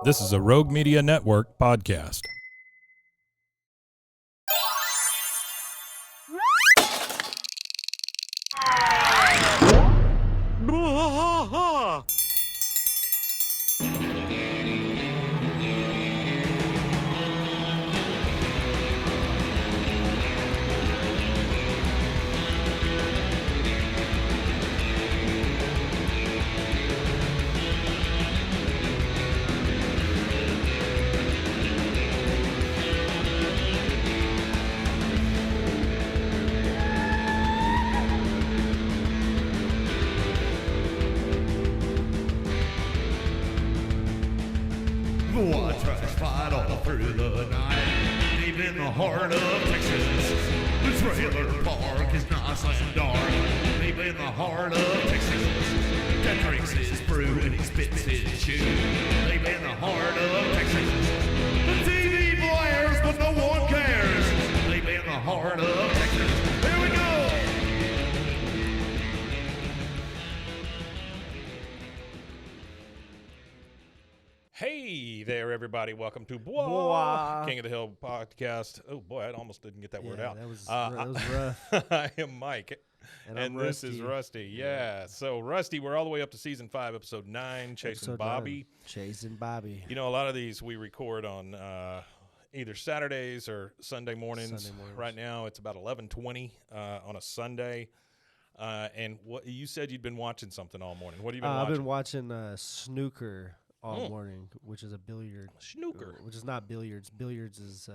This is a Rogue Media Network podcast. I trash fight all through the night, deep in the heart of Texas. The trailer park is nice and dark, deep in the heart of Texas. Cat drinks his brew and he spits his chew, deep in the heart of Texas. The TV blares, but no one cares, deep in the heart of Texas. Here we go! Hey there, everybody. Welcome to King of the Hill podcast. Oh, boy, I almost didn't get that word out. That was rough. I am Mike, and this Rusty. is Rusty. Yeah. So, Rusty, we're all the way up to Season 5, Episode 9, Chasing Bobby. Chasing Bobby. You know, a lot of these we record on either Saturdays or Sunday mornings. Right now, it's about 11:20 on a Sunday. And what you said you'd been watching something all morning. What have you been watching? I've been watching snooker all morning, which is a billiard. Snooker. Which is not billiards. Billiards is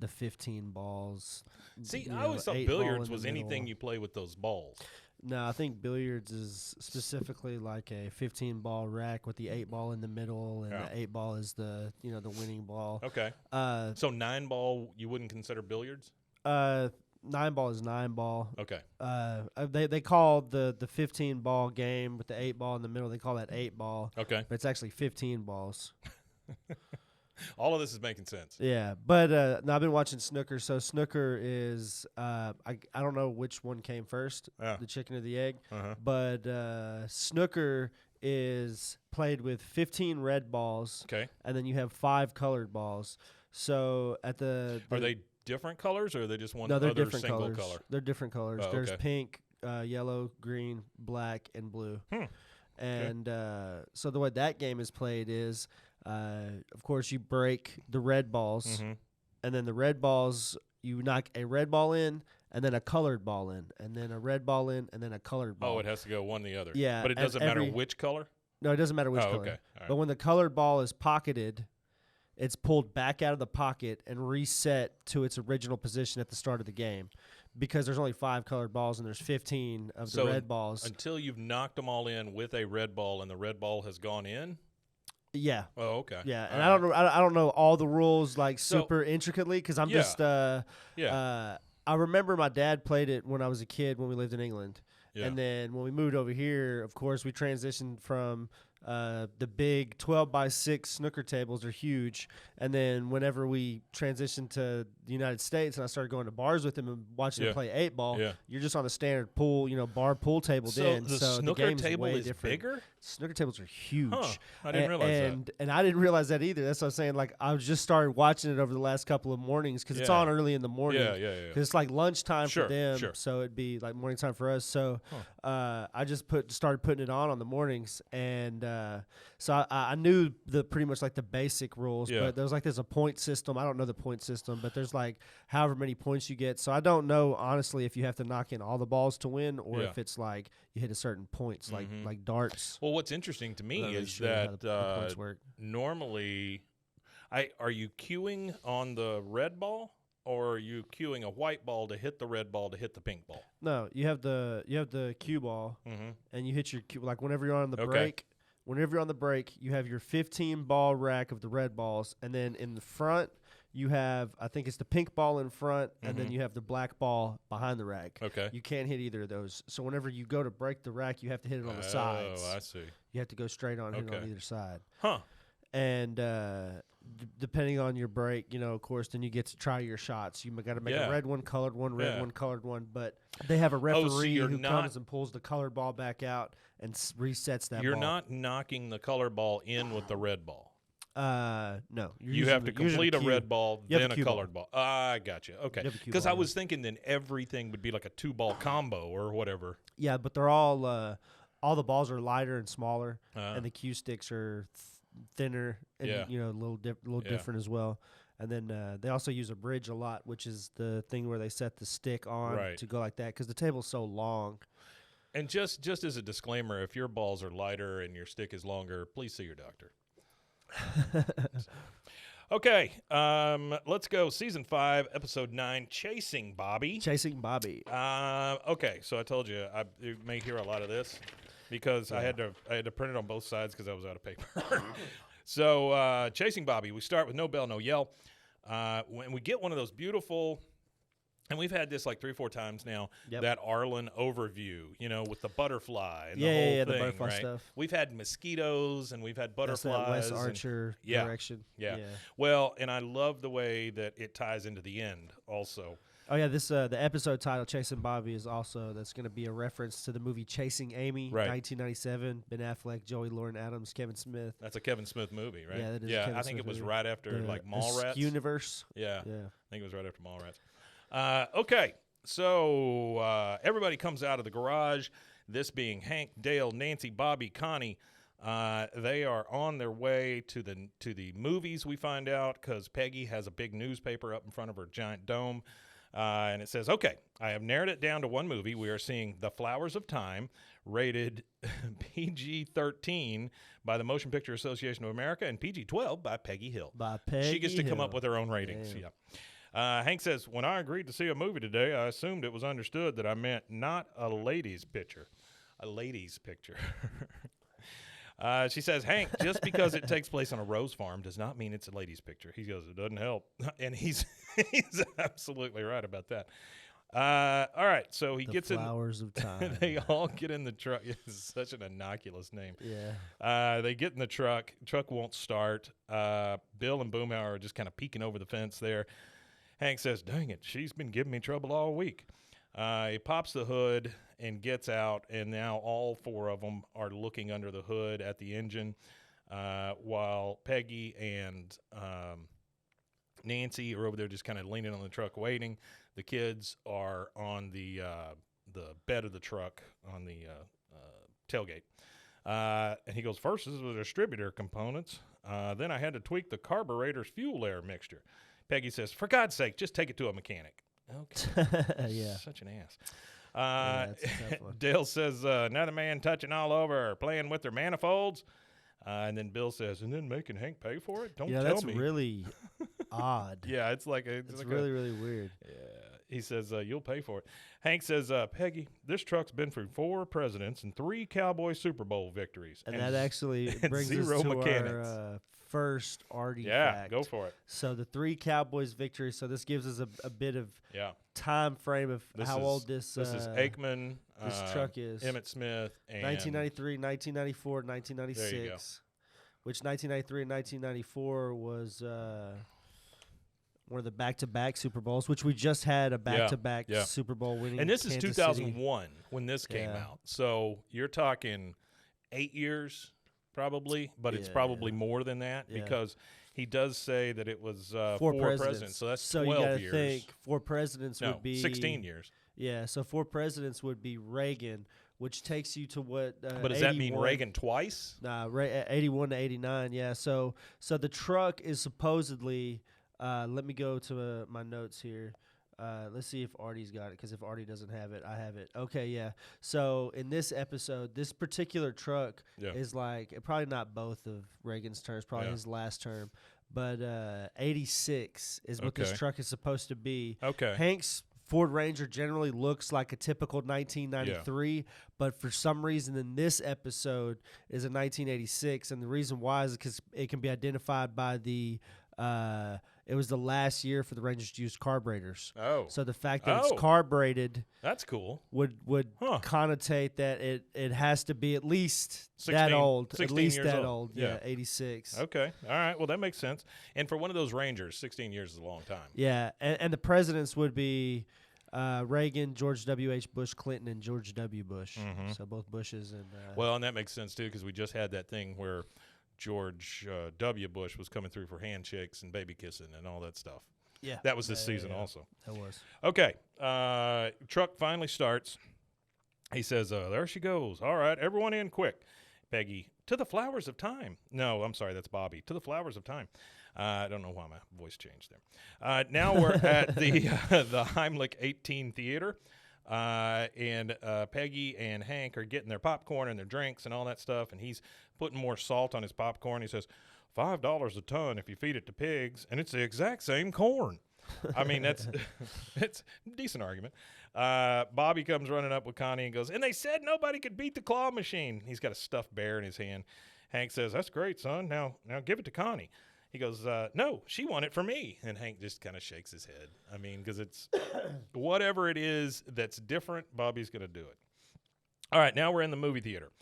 the 15 balls. See, I always thought billiards was anything you play with those balls. No, I think billiards is specifically like a 15-ball rack with the 8-ball in the middle, and the 8-ball is the winning ball. Okay. So 9-ball you wouldn't consider billiards? 9-ball is 9-ball. Okay. They call the 15-ball game with the 8-ball in the middle, they call that 8-ball. Okay. But it's actually 15 balls. All of this is making sense. Yeah, but no, I've been watching snooker. So snooker is I don't know which one came first, the chicken or the egg. But snooker is played with 15 red balls. Okay. And then you have 5 colored balls. So at the are they different colors, or are they just one no, they're other different single colors. color? They're different colors. Oh, There's okay. pink, yellow, green, black, and blue. And so the way that game is played is, of course, you break the red balls, and then the red balls, you knock a red ball in, and then a colored ball in, and then a red ball in, and then a colored ball. Oh, it has to go one or the other. Yeah. But it doesn't matter which color? No, it doesn't matter which color. Okay. All right. But when the colored ball is pocketed, it's pulled back out of the pocket and reset to its original position at the start of the game, because there's only 5 colored balls and there's 15 of the red balls. Until you've knocked them all in with a red ball and the red ball has gone in? Yeah. Oh, okay. Yeah, and I don't know all the rules like So- super intricately, because I'm just I remember my dad played it when I was a kid when we lived in England. Yeah. And then when we moved over here, of course, we transitioned from the big 12x6 snooker tables are huge. And then whenever we transitioned to the United States and I started going to bars with him and watching him play 8-ball, you're just on a standard pool, bar pool table. So the snooker table is bigger? Snooker tables are huge. Huh. I didn't realize that. And I didn't realize that either. That's what I was saying. Like, I just started watching it over the last couple of mornings because it's on early in the morning. Yeah. Because it's like lunchtime for them, sure. so it'd be like morning time for us. So I just started putting it on the mornings, and so I knew pretty much like the basic rules. But there's a point system. I don't know the point system, but there's like however many points you get. So I don't know honestly if you have to knock in all the balls to win, or if it's like you hit a certain points, like darts. Well, what's interesting to me is that normally, are you queuing on the red ball, or are you queuing a white ball to hit the red ball to hit the pink ball? No, you have the cue ball, and you hit your cue, like whenever you're on the break. Whenever you're on the break, you have your 15-ball rack of the red balls, and then in the front you have, I think it's the pink ball in front, and then you have the black ball behind the rack. Okay. You can't hit either of those. So whenever you go to break the rack, you have to hit it on the sides. Oh, I see. You have to go straight on, hit it on either side. Huh. And depending on your break, of course, then you get to try your shots. You got to make a red one, colored one, red one, colored one. But they have a referee who comes and pulls the colored ball back out and resets that ball. You're not knocking the color ball in with the red ball. No. You have to complete a red ball, then a colored ball. I got you. Okay. Because I was thinking then everything would be like a 2-ball combo or whatever. Yeah, but they're all the balls are lighter and smaller, and the cue sticks are thinner and a little different as well. And then they also use a bridge a lot, which is the thing where they set the stick on to go like that because the table's so long. And just as a disclaimer, if your balls are lighter and your stick is longer, please see your doctor. Okay, let's go. Season 5, Episode 9, Chasing Bobby. Chasing Bobby. Okay, so I told you you may hear a lot of this because I had to print it on both sides because I was out of paper. So Chasing Bobby, we start with no bell, no yell. When we get one of those beautiful, and we've had this like 3 or 4 times now, that Adlon overview, with the butterfly and the whole thing, the butterfly right? stuff. We've had mosquitoes and we've had butterflies. That's that Wes Archer direction. Yeah. Well, and I love the way that it ties into the end also. Oh, yeah, this the episode title, Chasing Bobby, is also, that's going to be a reference to the movie Chasing Amy, 1997, Ben Affleck, Joey Lauren Adams, Kevin Smith. That's a Kevin Smith movie, right? Yeah, that is a Kevin I think Smith it was movie. Right after, like, Mallrats. Universe. Yeah, I think it was right after Mallrats. Okay, so everybody comes out of the garage, this being Hank, Dale, Nancy, Bobby, Connie. They are on their way to the movies, we find out, because Peggy has a big newspaper up in front of her giant dome. And it says, okay, I have narrowed it down to one movie. We are seeing The Flowers of Time, rated PG-13 by the Motion Picture Association of America and PG-12 by Peggy Hill. She gets to come up with her own ratings. Yeah. Hank says, when I agreed to see a movie today, I assumed it was understood that I meant not a lady's picture. A lady's picture. She says, Hank, just because it takes place on a rose farm does not mean it's a lady's picture. He goes, it doesn't help. And he's absolutely right about that. All right, so he gets in. The Flowers of Time. They all get in the truck. It's such an innocuous name. Yeah. They get in the truck. Truck won't start. Bill and Boomhauer are just kind of peeking over the fence there. Hank says, dang it, she's been giving me trouble all week. He pops the hood and gets out, and now all 4 of them are looking under the hood at the engine, while Peggy and Nancy are over there just kind of leaning on the truck waiting. The kids are on the bed of the truck on the tailgate. And he goes, first, this was distributor components. Then I had to tweak the carburetor's fuel air mixture. Peggy says, for God's sake, just take it to a mechanic. Okay. Yeah. Such an ass. That's a tough one. Dale says, another man touching all over, playing with their manifolds. And then Bill says, and then making Hank pay for it? Don't tell me. Yeah, that's really odd. Yeah, it's like it's really weird. Yeah. He says, you'll pay for it. Hank says, Peggy, this truck's been through 4 presidents and 3 Cowboy Super Bowl victories. And that actually brings us to our first Artie fact. Go for it. So the 3 Cowboys victories. So this gives us a bit of time frame of how old this is Aikman, this truck is. Emmett Smith, and 1993, 1994, 1996. There you go. Which 1993 and 1994 was one of the back-to-back Super Bowls, which we just had a back-to-back Super Bowl winning. And this Kansas is 2001 City. when this came out. So you're talking 8 years probably, but it's probably more than that because he does say that it was 4 presidents. So that's 12 years. So you got to think 4 presidents would be 16 years. Yeah, so 4 presidents would be Reagan, which takes you to what? But does that mean Reagan twice? Nah, 81 to 89. Yeah, so the truck is supposedly. Let me go to my notes here. Let's see if Artie's got it, because if Artie doesn't have it, I have it. Okay, yeah. So in this episode, this particular truck is like probably not both of Reagan's terms, probably his last term, but 86 is what this truck is supposed to be. Okay. Hank's Ford Ranger generally looks like a typical 1993, but for some reason in this episode is a 1986, and the reason why is because it can be identified by the it was the last year for the Rangers to use carburetors. Oh. So the fact that it's carbureted that's cool. would connotate that it has to be at least 16, that old. 16 at least years that old. old. Yeah, 86. Okay. All right. Well, that makes sense. And for one of those Rangers, 16 years is a long time. Yeah, and the presidents would be Reagan, George W.H. Bush, Clinton, and George W. Bush. So both Bushes and well, and that makes sense too, because we just had that thing where George W. Bush was coming through for handshakes and baby kissing and all that stuff. Yeah. That was this season also. That was. Okay. Truck finally starts. He says, there she goes. All right, everyone in quick. Peggy, to the flowers of time. No, I'm sorry, that's Bobby. To the flowers of time. I don't know why my voice changed there. Now we're at the Heimlich 18 Theater. And Peggy and Hank are getting their popcorn and their drinks and all that stuff, and he's putting more salt on his popcorn. He says, $5 a ton if you feed it to pigs, and it's the exact same corn. I mean, it's a decent argument. Bobby comes running up with Connie and goes, and they said nobody could beat the claw machine. He's got a stuffed bear in his hand. Hank says, that's great, son. Now give it to Connie. He goes, no, she won it for me. And Hank just kind of shakes his head. I mean, because it's whatever it is that's different, Bobby's going to do it. All right, now we're in the movie theater.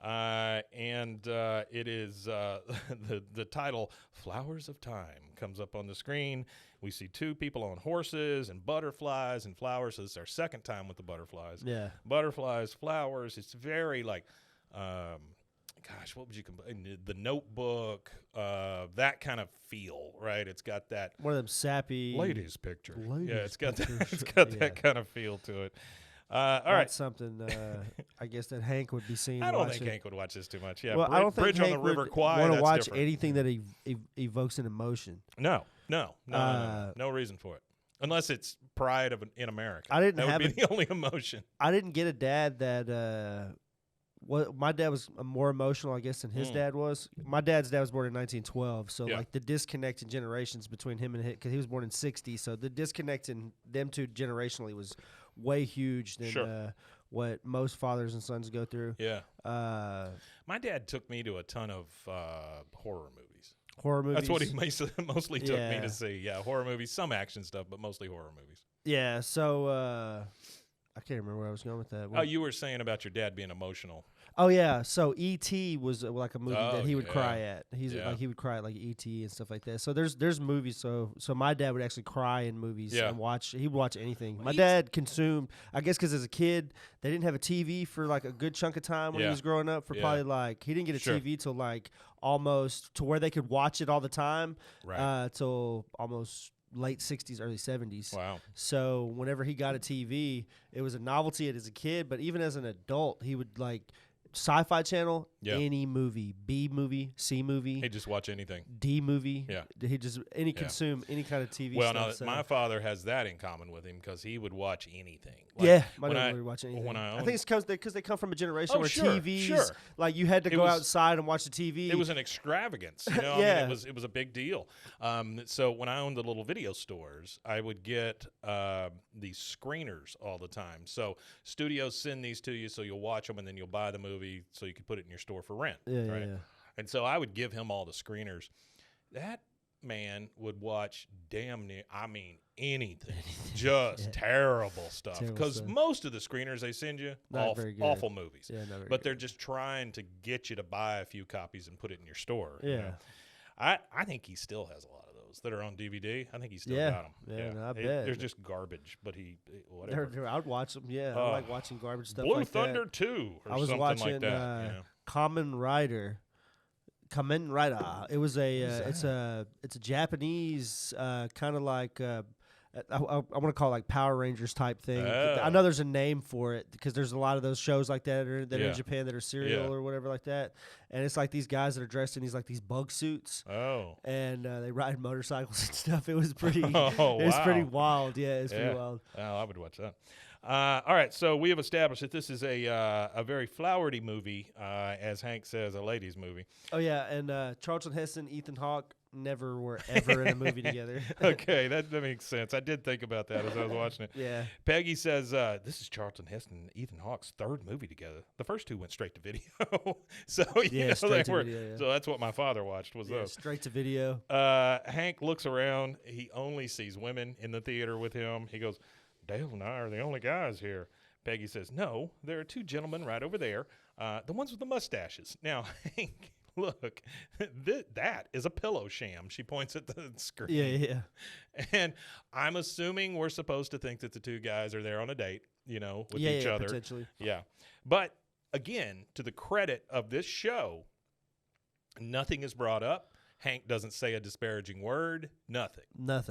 And it is the title, Flowers of Time, comes up on the screen. We see two people on horses and butterflies and flowers. So this is our second time with the butterflies. Yeah. Butterflies, flowers. It's very like... gosh, what would you combine? The Notebook, that kind of feel, right? It's got that one of them sappy ladies picture. Ladies yeah, it's got pictures. that. It's got that kind of feel to it. All right, something I guess that Hank would be seeing. I don't think Hank would watch this too much. Yeah, well, I don't think Bridge Hank on the River would Kwai. Want to watch different. anything that evokes an emotion. No, no reason for it. Unless it's pride in America. That would be the only emotion. I didn't get a dad that. My dad was more emotional, I guess, than his dad was. My dad's dad was born in 1912, so like the disconnect in generations between him and his, because he was born in 60, so the disconnect in them two generationally was way huge than what most fathers and sons go through. Yeah. My dad took me to a ton of horror movies. Horror movies. That's what he mostly took me to see. Yeah, horror movies, some action stuff, but mostly horror movies. Yeah, so I can't remember where I was going with that. Oh, you were saying about your dad being emotional. Oh yeah, so E.T. was like a movie that he would cry at. Like he would cry at like E.T. and stuff like that. So there's movies. So my dad would actually cry in movies and watch. He would watch anything. My dad consumed. I guess because as a kid they didn't have a TV for like a good chunk of time when he was growing up. For probably like he didn't get a TV till like almost to where they could watch it all the time. Right. Till almost late 60s, early 70s. Wow. So whenever he got a TV, it was a novelty as a kid, but even as an adult, he would like Sci-Fi Channel, any movie, B movie, C movie. He'd just watch anything. D movie. Yeah. He just consume any kind of TV well, stuff. Now, my father has that in common with him because he would watch anything. Like my dad would watch anything. I think it's because they come from a generation where TVs, like you had to go outside and watch the TV. It was an extravagance. You know? I mean, it was a big deal. So when I owned the little video stores, I would get these screeners all the time. So studios send these to you so you'll watch them and then you'll buy the movie so you can put it in your store for rent. Right? And so I would give him all the screeners. That man would watch damn near, I mean, anything. Just terrible stuff. Because most of the screeners they send you, awful movies. But they're just trying to get you to buy a few copies and put it in your store. Yeah. You know? I think he still has a lot of those that are on DVD. I think he still got them. Yeah, no, I bet. They're just garbage, but whatever. I'd watch them. Yeah, I like watching garbage stuff Blue like Thunder that. 2 or I was something watching like that. Kamen Rider. It was it's a Japanese kind of like I want to call it like Power Rangers type thing. I know there's a name for it because there's a lot of those shows like that are in Japan that are serial or whatever like that. And it's like these guys that are dressed in these bug suits. Oh. And they ride motorcycles and stuff. It was pretty. It was pretty wild. Yeah, it's pretty wild. Oh, I would watch that. All right, so we have established that this is a very flowery movie, as Hank says, a ladies' movie. Oh yeah, and Charlton Heston, Ethan Hawke never were ever in a movie together. Okay, that makes sense. I did think about that as I was watching it. Yeah. Peggy says, this is Charlton Heston and Ethan Hawke's third movie together. The first two went straight to video. So so that's what my father watched was those. Straight to video. Hank looks around. He only sees women in the theater with him. He goes, Dale and I are the only guys here. Peggy says, no, there are two gentlemen right over there, the ones with the mustaches. Now, Hank, look, that is a pillow sham. She points at the screen. Yeah. And I'm assuming we're supposed to think that the two guys are there on a date, with each other. Potentially. Yeah. But, again, to the credit of this show, Nothing is brought up. Hank doesn't say a disparaging word. Nothing.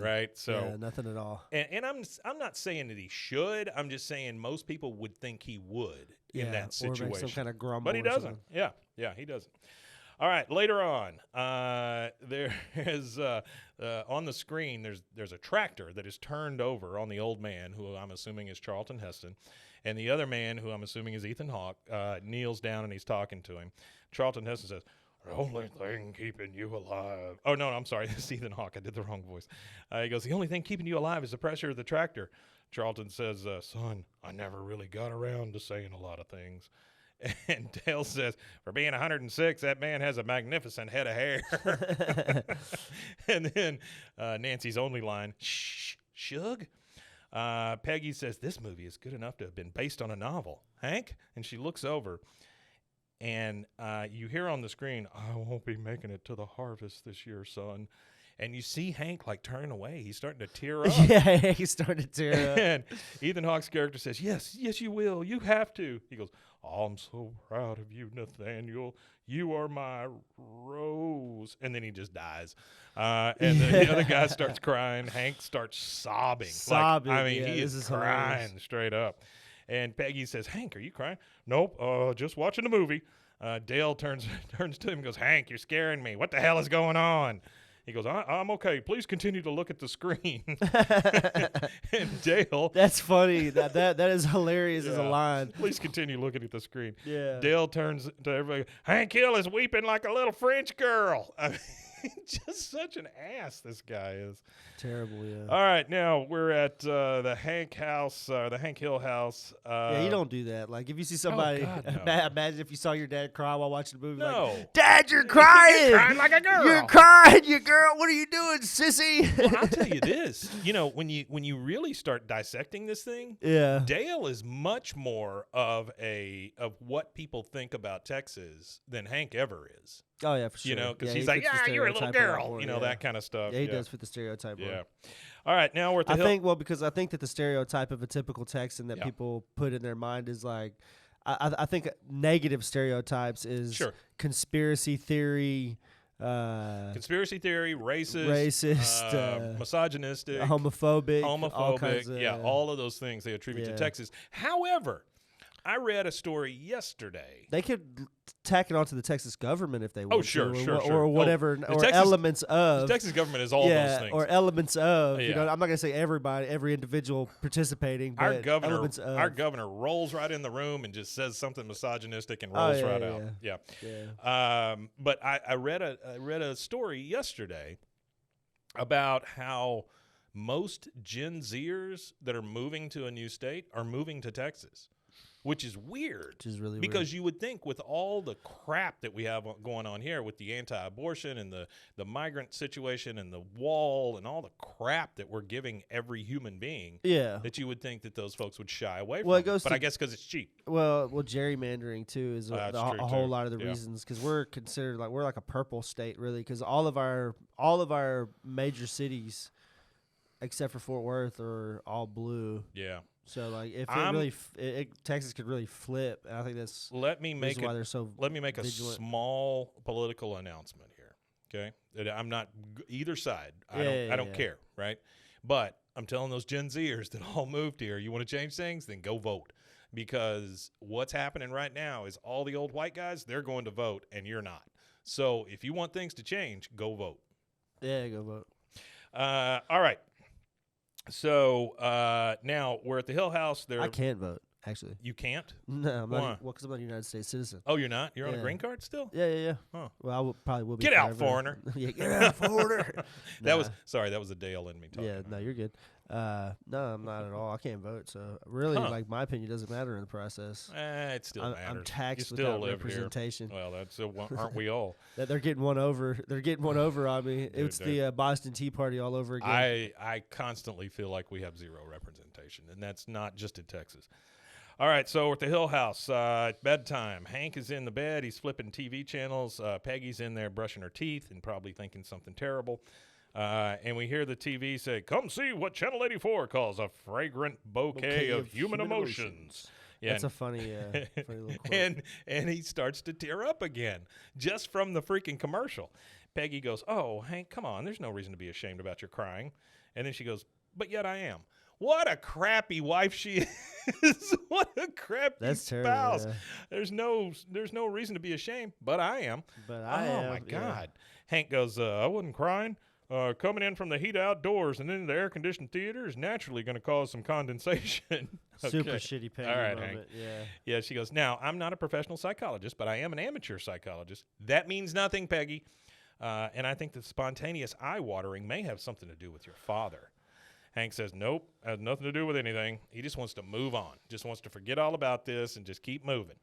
Right? So nothing at all. And I'm not saying that he should. I'm just saying most people would think he would in that situation. Or make some kind of grumble. But he doesn't. Yeah, he doesn't. All right, later on, there is on the screen. There's a tractor that is turned over on the old man, who I'm assuming is Charlton Heston, and the other man, who I'm assuming is Ethan Hawke, kneels down and he's talking to him. Charlton Heston says, "The only thing keeping you alive." Oh no, I'm sorry, it's Ethan Hawke. I did the wrong voice. He goes, "The only thing keeping you alive is the pressure of the tractor." Charlton says, "Son, I never really got around to saying a lot of things." And Dale says, "For being 106, that man has a magnificent head of hair." And then Nancy's only line, "Shh, Shug." Peggy says, "This movie is good enough to have been based on a novel, Hank." And she looks over, and you hear on the screen, "I won't be making it to the harvest this year, son." And you see Hank like turn away. He's starting to tear up. Yeah, he's starting to tear up. And Ethan Hawke's character says, yes, you will. You have to. He goes, "Oh, I'm so proud of you, Nathaniel. You are my rose." And then he just dies. And the other guy starts crying. Hank starts sobbing. Sobbing. He is crying hilarious. Straight up. And Peggy says, "Hank, are you crying?" "Nope, just watching the movie." Dale turns to him and goes, "Hank, you're scaring me. What the hell is going on?" He goes, "I'm okay. Please continue to look at the screen." And Dale. That's funny. That is hilarious as a line. "Please continue looking at the screen." Yeah. Dale turns to everybody. "Hank Hill is weeping like a little French girl." I mean, just such an ass this guy is. Terrible, yeah. All right, now we're at the Hank house, the Hank Hill house. Yeah, you don't do that. Like, if you see somebody, imagine if you saw your dad cry while watching the movie. No. Like, "Dad, you're crying. You're crying like a girl. You're crying, you girl. What are you doing, sissy?" Well, I'll tell you this. When you really start dissecting this thing, Dale is much more of what people think about Texas than Hank ever is. Oh, yeah, for sure. Because he's like, "Yeah, you're a little girl," that kind of stuff. Yeah, he does fit the stereotype. Yeah. All right, now we're at the because I think that the stereotype of a typical Texan that people put in their mind is like, I think negative stereotypes is conspiracy theory, racist, misogynistic, homophobic, all kinds of, all of those things they attribute to Texas. However, I read a story yesterday. They could tack it onto the Texas government if they want. Oh, sure. Or whatever, elements of. The Texas government is all those things. Or elements of. I'm not going to say everybody, every individual participating, but elements of. Our governor rolls right in the room and just says something misogynistic and rolls out. Yeah. But I read a story yesterday about how most Gen Zers that are moving to a new state are moving to Texas. Which is weird. Which is really because you would think with all the crap that we have going on here with the anti-abortion and the migrant situation and the wall and all the crap that we're giving every human being, that you would think that those folks would shy away from it. But I guess because it's cheap. Well, gerrymandering too is a whole lot of the reasons, because we're considered we're like a purple state really, because all of our major cities, except for Fort Worth, are all blue. Yeah. So if Texas could really flip, and I think that's why they're so. Let me make vigilant. A small political announcement here. Okay, I'm not either side. I don't care, right? But I'm telling those Gen Zers that all moved here, you want to change things, then go vote, because what's happening right now is all the old white guys, they're going to vote, and you're not. So if you want things to change, go vote. Yeah, go vote. All right. So now we're at the Hill House. I can't vote, actually. You can't? No, I'm not. Well, because I'm not a United States citizen. Oh, you're not? You're on a green card still? Yeah. Huh. Well, I probably will be. Get out, foreigner. Yeah, get out, foreigner. That was a Dale in me talking. Yeah, no, you're good. No, I'm not at all. I can't vote, so really, my opinion doesn't matter in the process. It still matters. I'm taxed you still without representation. Here. Well, that's aren't we all? They're getting one over. They're getting one over on me. It's the Boston Tea Party all over again. I constantly feel like we have zero representation, and that's not just in Texas. All right, so we're at the Hill House. Bedtime. Hank is in the bed. He's flipping TV channels. Peggy's in there brushing her teeth and probably thinking something terrible. And we hear the TV say, "Come see what Channel 84 calls a fragrant bouquet of human emotions." Yeah, that's a funny little quote. And he starts to tear up again just from the freaking commercial. Peggy goes, "Oh, Hank, come on. There's no reason to be ashamed about your crying." And then she goes, "But yet I am." What a crappy wife she is. What a crappy That's spouse. terrible, yeah. There's no reason to be ashamed, but I am. But I am. Oh, my God. Hank goes, I wasn't crying. Coming in from the heat outdoors and into the air-conditioned theater is naturally going to cause some condensation. Okay. Super shitty Peggy All right, moment. Hank. Yeah. Yeah, she goes, now, I'm not a professional psychologist, but I am an amateur psychologist. That means nothing, Peggy. And I think the spontaneous eye-watering may have something to do with your father. Hank says, nope, has nothing to do with anything. He just wants to move on, just wants to forget all about this and just keep moving.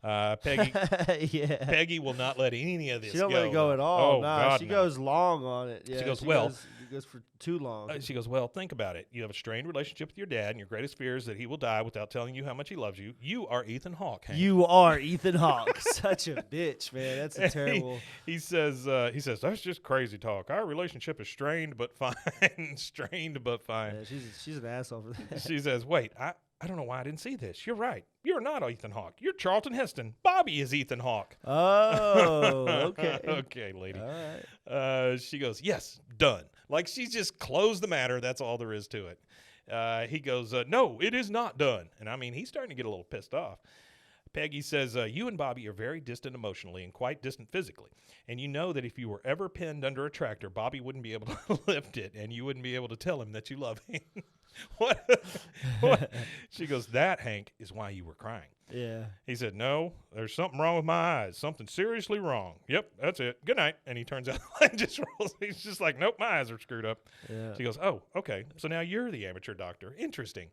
Peggy will not let any of this go. She don't let it go at all. Oh, God, she no. goes long on it. Yeah, She goes, she goes for too long. She goes, well, think about it. You have a strained relationship with your dad, and your greatest fear is that he will die without telling you how much he loves you. You are Ethan Hawke, Hank. You are Ethan Hawke. Such a bitch, man. That's a terrible. He says, that's just crazy talk. Our relationship is strained but fine. Strained but fine. Yeah, she's an asshole for that. She says, wait, I don't know why I didn't see this. You're right. You're not Ethan Hawke. You're Charlton Heston. Bobby is Ethan Hawke. Oh, okay. Okay, lady. All right. She goes, yes, done. Like she's just closed the matter. That's all there is to it. He goes, no, it is not done. And I mean, he's starting to get a little pissed off. Peggy says, you and Bobby are very distant emotionally and quite distant physically. And you know that if you were ever pinned under a tractor, Bobby wouldn't be able to lift it, and you wouldn't be able to tell him that you love him. What? She goes, that, Hank, is why you were crying. Yeah. He said, no, there's something wrong with my eyes. Something seriously wrong. Yep, that's it. Good night. And he turns out and just rolls. He's just like, nope, my eyes are screwed up. Yeah. She goes, oh, okay. So now you're the amateur doctor. Interesting.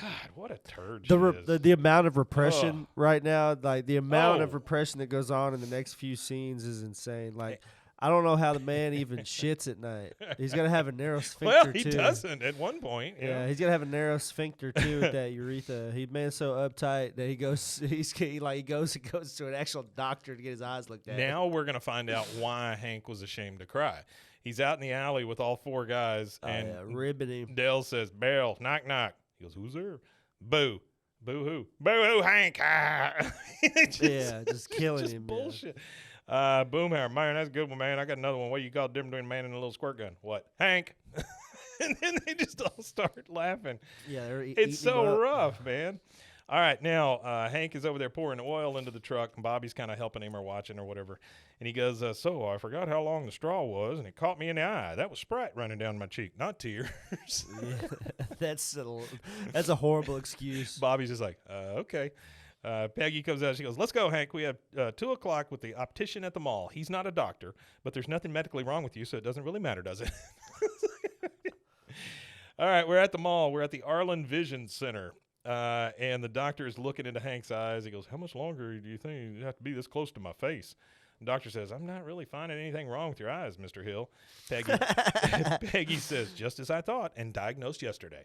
God, what a turd the amount of repression right now, like the amount of repression that goes on in the next few scenes is insane. Like, I don't know how the man even shits at night. He's got to have a narrow sphincter, well, he too. doesn't at one point. Yeah, he's got to have a narrow sphincter, too, with that urethra. Man's so uptight that he goes to an actual doctor to get his eyes looked at. Now we're going to find out why Hank was ashamed to cry. He's out in the alley with all four guys, and ribbing him. Dell says, Bell, knock, knock. He goes, who's there? Boo. Boo-hoo. Boo-hoo, Hank. Just killing him. Bullshit. Boomhauer, man, that's a good one, man. I got another one. What do you call the difference between a man and a little squirt gun? What? Hank. And then they just all start laughing. Yeah, it's so rough, man. All right, now Hank is over there pouring oil into the truck, and Bobby's kind of helping him or watching or whatever. And he goes, so I forgot how long the straw was, and it caught me in the eye. That was Sprite running down my cheek, not tears. Yeah, that's a horrible excuse. Bobby's just like, okay. Peggy comes out. She goes, let's go, Hank. We have 2 o'clock with the optician at the mall. He's not a doctor, but there's nothing medically wrong with you, so it doesn't really matter, does it? All right, we're at the mall. We're at the Arlen Vision Center. And the doctor is looking into Hank's eyes. He goes, how much longer do you think you have to be this close to my face? The doctor says, I'm not really finding anything wrong with your eyes, Mr. Hill. Peggy says, just as I thought, and diagnosed yesterday.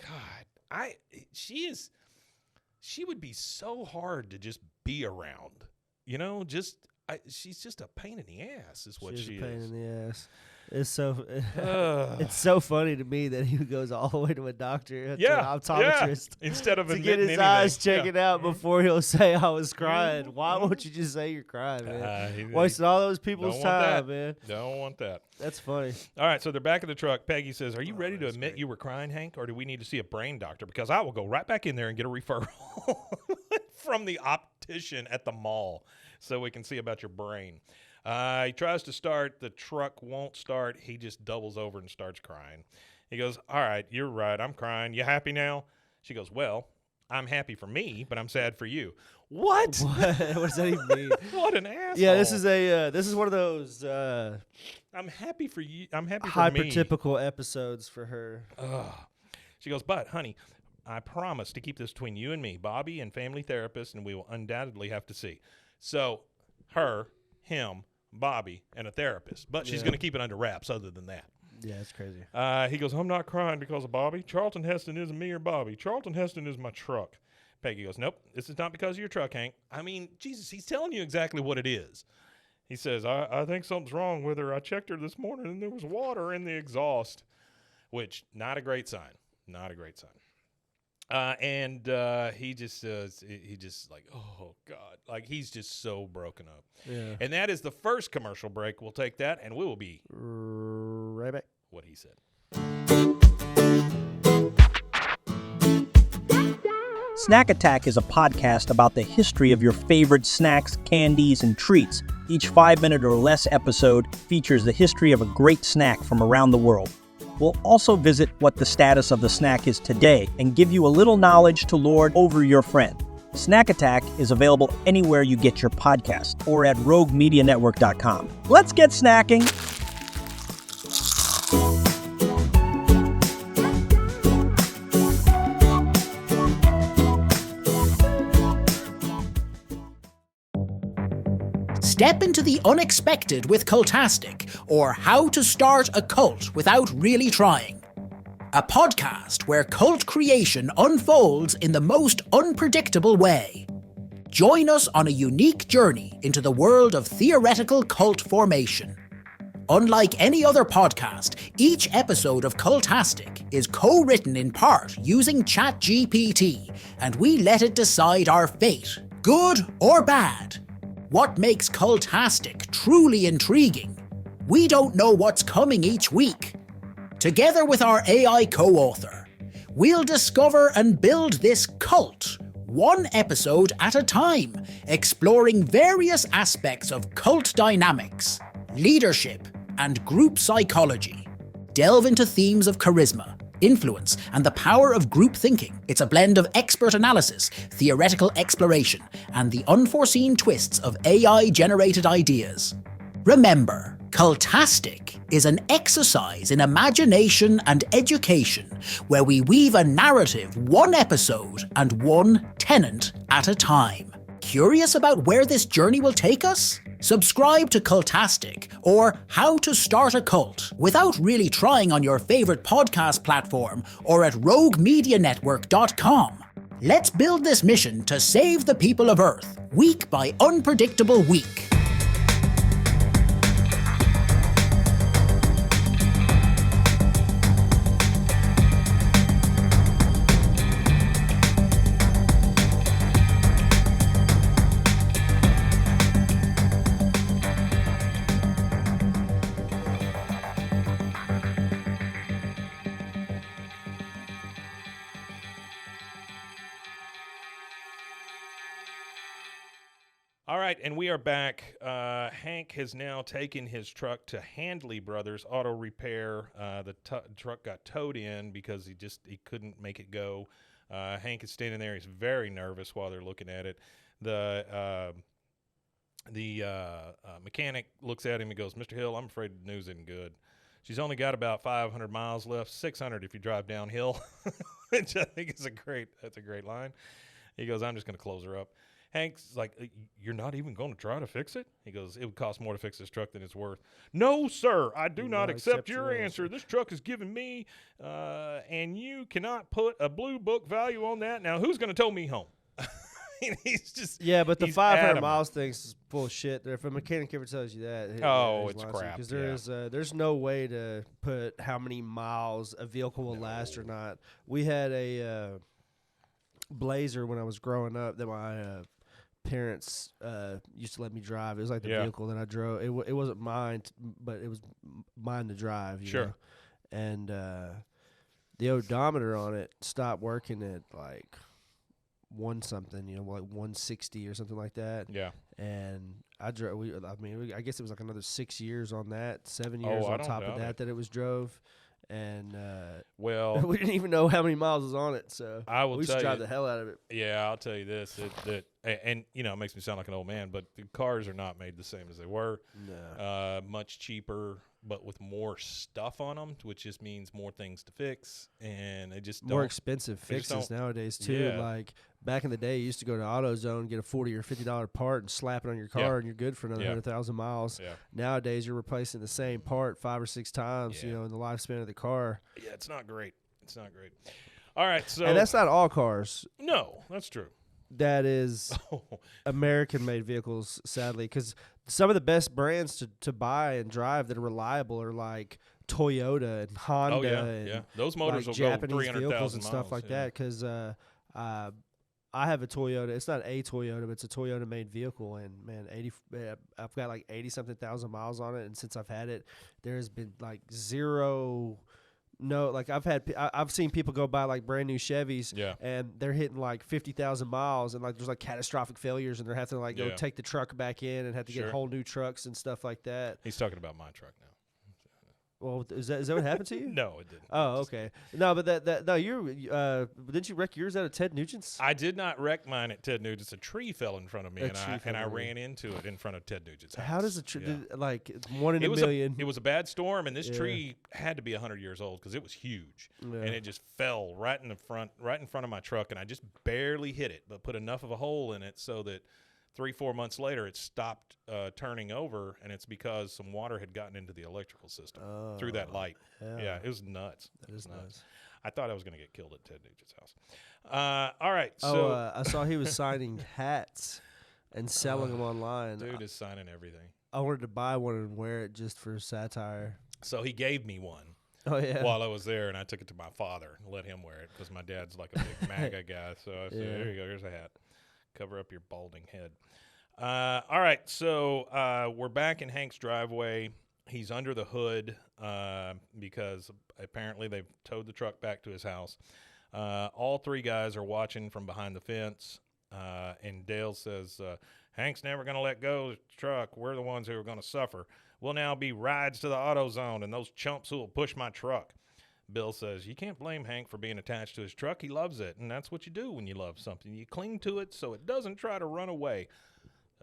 God, she would be so hard to just be around. You know, she's just a pain in the ass is what she is. She's a pain in the ass. It's so funny to me that he goes all the way to a doctor, to an optometrist, instead of to get his eyes checked out before he'll say I was crying. Why won't you just say you're crying, man? Wasting all those people's time, man. Don't want that. That's funny. All right, so they're back at the truck. Peggy says, are you ready to admit you were crying, Hank, or do we need to see a brain doctor? Because I will go right back in there and get a referral from the optician at the mall so we can see about your brain. He tries to start. The truck won't start. He just doubles over and starts crying. He goes, all right, you're right. I'm crying. You happy now? She goes, well, I'm happy for me, but I'm sad for you. What? What does that even mean? What an asshole. Yeah, this is one of those I'm happy for you. I'm happy for me. Hypertypical episodes for her. She goes, but, honey, I promise to keep this between you and me, Bobby and family therapist, and we will undoubtedly have to see. So, her, him, Bobby, and a therapist. But she's going to keep it under wraps other than that. Yeah, it's crazy. He goes, I'm not crying because of Bobby. Charlton Heston isn't me or Bobby. Charlton Heston is my truck. Peggy goes, nope, this is not because of your truck, Hank. I mean, Jesus, he's telling you exactly what it is. He says, I think something's wrong with her. I checked her this morning, and there was water in the exhaust, which, not a great sign. Not a great sign. And he just like, oh God, like he's just so broken up. Yeah. And that is the first commercial break. We'll take that, and we will be right back. What he said. Snack Attack is a podcast about the history of your favorite snacks, candies, and treats. Each 5-minute or less episode features the history of a great snack from around the world. We'll also visit what the status of the snack is today and give you a little knowledge to lord over your friend. Snack Attack is available anywhere you get your podcast or at roguemedianetwork.com. Let's get snacking! Step into the unexpected with Cultastic, or How to Start a Cult Without Really Trying. A podcast where cult creation unfolds in the most unpredictable way. Join us on a unique journey into the world of theoretical cult formation. Unlike any other podcast, each episode of Cultastic is co-written in part using ChatGPT, and we let it decide our fate, good or bad. What makes Cultastic truly intriguing? We don't know what's coming each week. Together with our AI co-author, we'll discover and build this cult, one episode at a time, exploring various aspects of cult dynamics, leadership, and group psychology. Delve into themes of charisma, influence, and the power of group thinking. It's a blend of expert analysis, theoretical exploration, and the unforeseen twists of AI-generated ideas. Remember, Cultastic is an exercise in imagination and education where we weave a narrative one episode and one tenant at a time. Curious about where this journey will take us? Subscribe to Cultastic or How to Start a Cult Without Really Trying on your favorite podcast platform or at roguemedianetwork.com. Let's build this mission to save the people of Earth, week by unpredictable week. All right, and we are back. Hank has now taken his truck to Handley Brothers Auto Repair. The truck got towed in because he couldn't make it go. Hank is standing there. He's very nervous while they're looking at it. The mechanic looks at him and goes, "Mr. Hill, I'm afraid the news isn't good. She's only got about 500 miles left, 600 if you drive downhill," which I think is that's a great line. He goes, "I'm just going to close her up." Hank's like, "You're not even going to try to fix it?" He goes, "It would cost more to fix this truck than it's worth." "No, sir, I do not accept your answer. This truck is giving me, and you cannot put a blue book value on that. Now, who's going to tow me home?" And he's just but the 500 adamant. miles thing's is bullshit. If a mechanic ever tells you that, it's crap. Because there's no way to put how many miles a vehicle will last or not. We had a Blazer when I was growing up that my parents used to let me drive. It was like the vehicle that I drove. It wasn't mine, but it was mine to drive. You know? And the odometer on it stopped working at like something, like 160 or something like that. Yeah. And I drove. I guess it was like another 6 years on that, 7 years on top of that it was drove. And we didn't even know how many miles was on it, so we used to drive the hell out of it. Yeah, I'll tell you this, and it makes me sound like an old man, but the cars are not made the same as they were. No. Much cheaper, but with more stuff on them, which just means more things to fix, and they just more expensive fixes nowadays too. Yeah. Like back in the day, you used to go to AutoZone, get a $40 or $50 part, and slap it on your car, and you're good for another 100,000 miles. Yeah. Nowadays, you're replacing the same part 5 or 6 times, in the lifespan of the car. Yeah, it's not great. All right, so and that's not all cars. No, that's true. that is American-made vehicles, sadly, because some of the best brands to buy and drive that are reliable are like Toyota and Honda. Oh, yeah, and yeah. Those motors like will Japanese go 300,000 vehicles and miles, stuff like that. Because I have a Toyota. It's not a Toyota, but it's a Toyota-made vehicle, and man, I've got like 80-something thousand miles on it, and since I've had it, there has been like zero. No, like I've seen people go buy like brand new Chevys, and they're hitting like 50,000 miles, and like there's like catastrophic failures, and they're having to like go take the truck back in and have to get whole new trucks and stuff like that. He's talking about my truck now. Well, is that what happened to you? No, it didn't. Oh, okay. No, but didn't you wreck yours out of Ted Nugent's? I did not wreck mine at Ted Nugent's. A tree fell in front of me, and I ran into it in front of Ted Nugent's house. How does a tree like one in a million? It was a bad storm, and this tree had to be 100 years old because it was huge, and it just fell right in front of my truck, and I just barely hit it, but put enough of a hole in it so that 3-4 months later, it stopped turning over, and it's because some water had gotten into the electrical system through that light. Yeah, it was nuts. That is nuts. I thought I was going to get killed at Ted Nugent's house. All right. So I saw he was signing hats and selling them online. Dude is signing everything. I wanted to buy one and wear it just for satire. So he gave me one. Oh, yeah. While I was there, and I took it to my father and let him wear it because my dad's like a big MAGA guy. So I said, "There you go. Here's a hat. Cover up your balding head." All right, so we're back in Hank's driveway. He's under the hood because apparently they've towed the truck back to his house. All three guys are watching from behind the fence, and Dale says, Hank's never going to let go of the truck. We're the ones who are going to suffer. We'll now be rides to the auto zone and those chumps who will push my truck. Bill says, you can't blame Hank for being attached to his truck. He loves it, and that's what you do when you love something. You cling to it so it doesn't try to run away.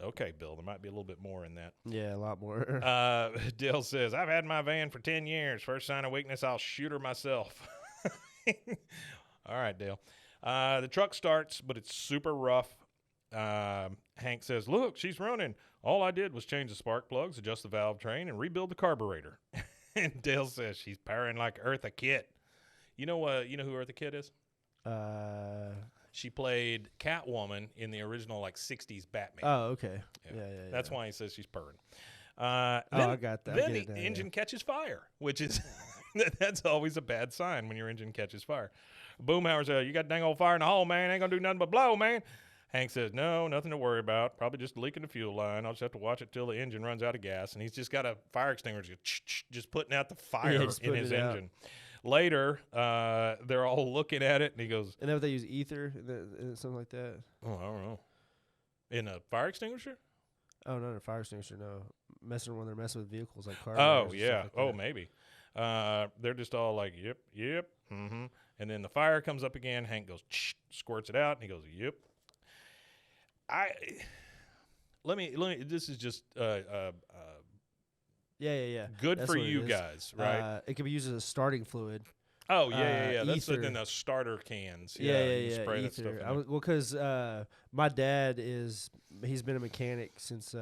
Okay, Bill, there might be a little bit more in that. Yeah, a lot more. Dale says, I've had my van for 10 years. First sign of weakness, I'll shoot her myself. All right, Dale. The truck starts, but it's super rough. Hank says, look, she's running. All I did was change the spark plugs, adjust the valve train, and rebuild the carburetor. And Dale says she's powering like Eartha Kitt. You know who Eartha Kitt is? She played Catwoman in the original like 60s Batman. Oh, okay. Yeah. That's why he says she's purring. I got that. Then the engine catches fire, which is that's always a bad sign when your engine catches fire. Boomhauer says, you got dang old fire in the hole, man. Ain't gonna do nothing but blow, man. Hank says, no, nothing to worry about. Probably just leaking the fuel line. I'll just have to watch it till the engine runs out of gas. And he's just got a fire extinguisher just putting out the fire in his engine. Later, they're all looking at it, and he goes... And then they use ether, something like that? Oh, I don't know. In a fire extinguisher? Oh, not a fire extinguisher, no. When they're messing with vehicles like cars. Oh, yeah. Like maybe. They're just all like, yep, mm-hmm. And then the fire comes up again. Hank goes, squirts it out, and he goes, yep. Let me. This is just yeah. Good for you guys, right? It can be used as a starting fluid. Oh yeah. That's in the starter cans. Yeah. Spray Ether. That stuff Because my dad he's been a mechanic since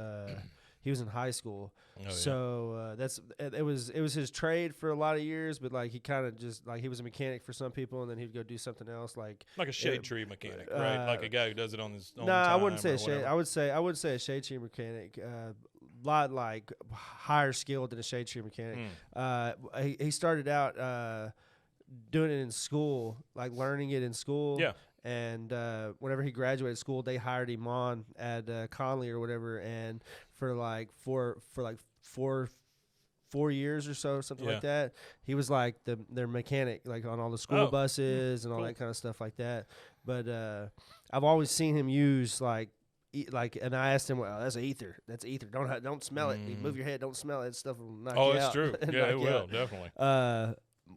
he was in high school. Oh, yeah. So it was his trade for a lot of years, but like he kind of just like he was a mechanic for some people, and then he'd go do something else like a shade tree mechanic, right? Like a guy who does it on his own time. No, I wouldn't say a shade. I would say a shade tree mechanic. A lot like higher skilled than a shade tree mechanic. He started out doing it in school, like learning it in school. Yeah. And whenever he graduated school, they hired him on at Conley or whatever, and for four years or so, something like that, he was like their mechanic, like on all the school buses and all that kind of stuff like that. But I've always seen him use and I asked him, well, that's ether. That's ether. Don't smell it. You move your head. Don't smell it. Stuff will knock you out. Oh, it's true. Yeah, it will definitely.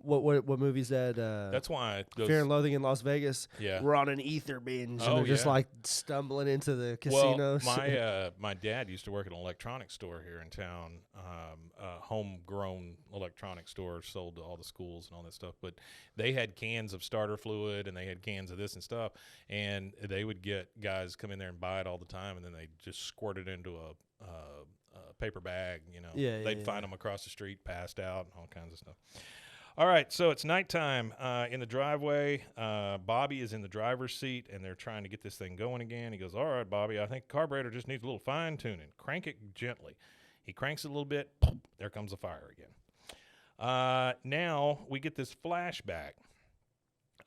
What movie's that? That's why Fear and Loathing in Las Vegas. Yeah, we're on an ether binge, and they're just like stumbling into the casinos. Well, my dad used to work at an electronics store here in town, homegrown electronics store, sold to all the schools and all that stuff. But they had cans of starter fluid, and they had cans of this and stuff, and they would get guys come in there and buy it all the time, and then they just squirt it into a paper bag. They'd find them across the street, passed out, and all kinds of stuff. All right, so it's nighttime in the driveway. Bobby is in the driver's seat, and they're trying to get this thing going again. He goes, all right, Bobby, I think the carburetor just needs a little fine-tuning. Crank it gently. He cranks it a little bit. There comes the fire again. Now we get this flashback.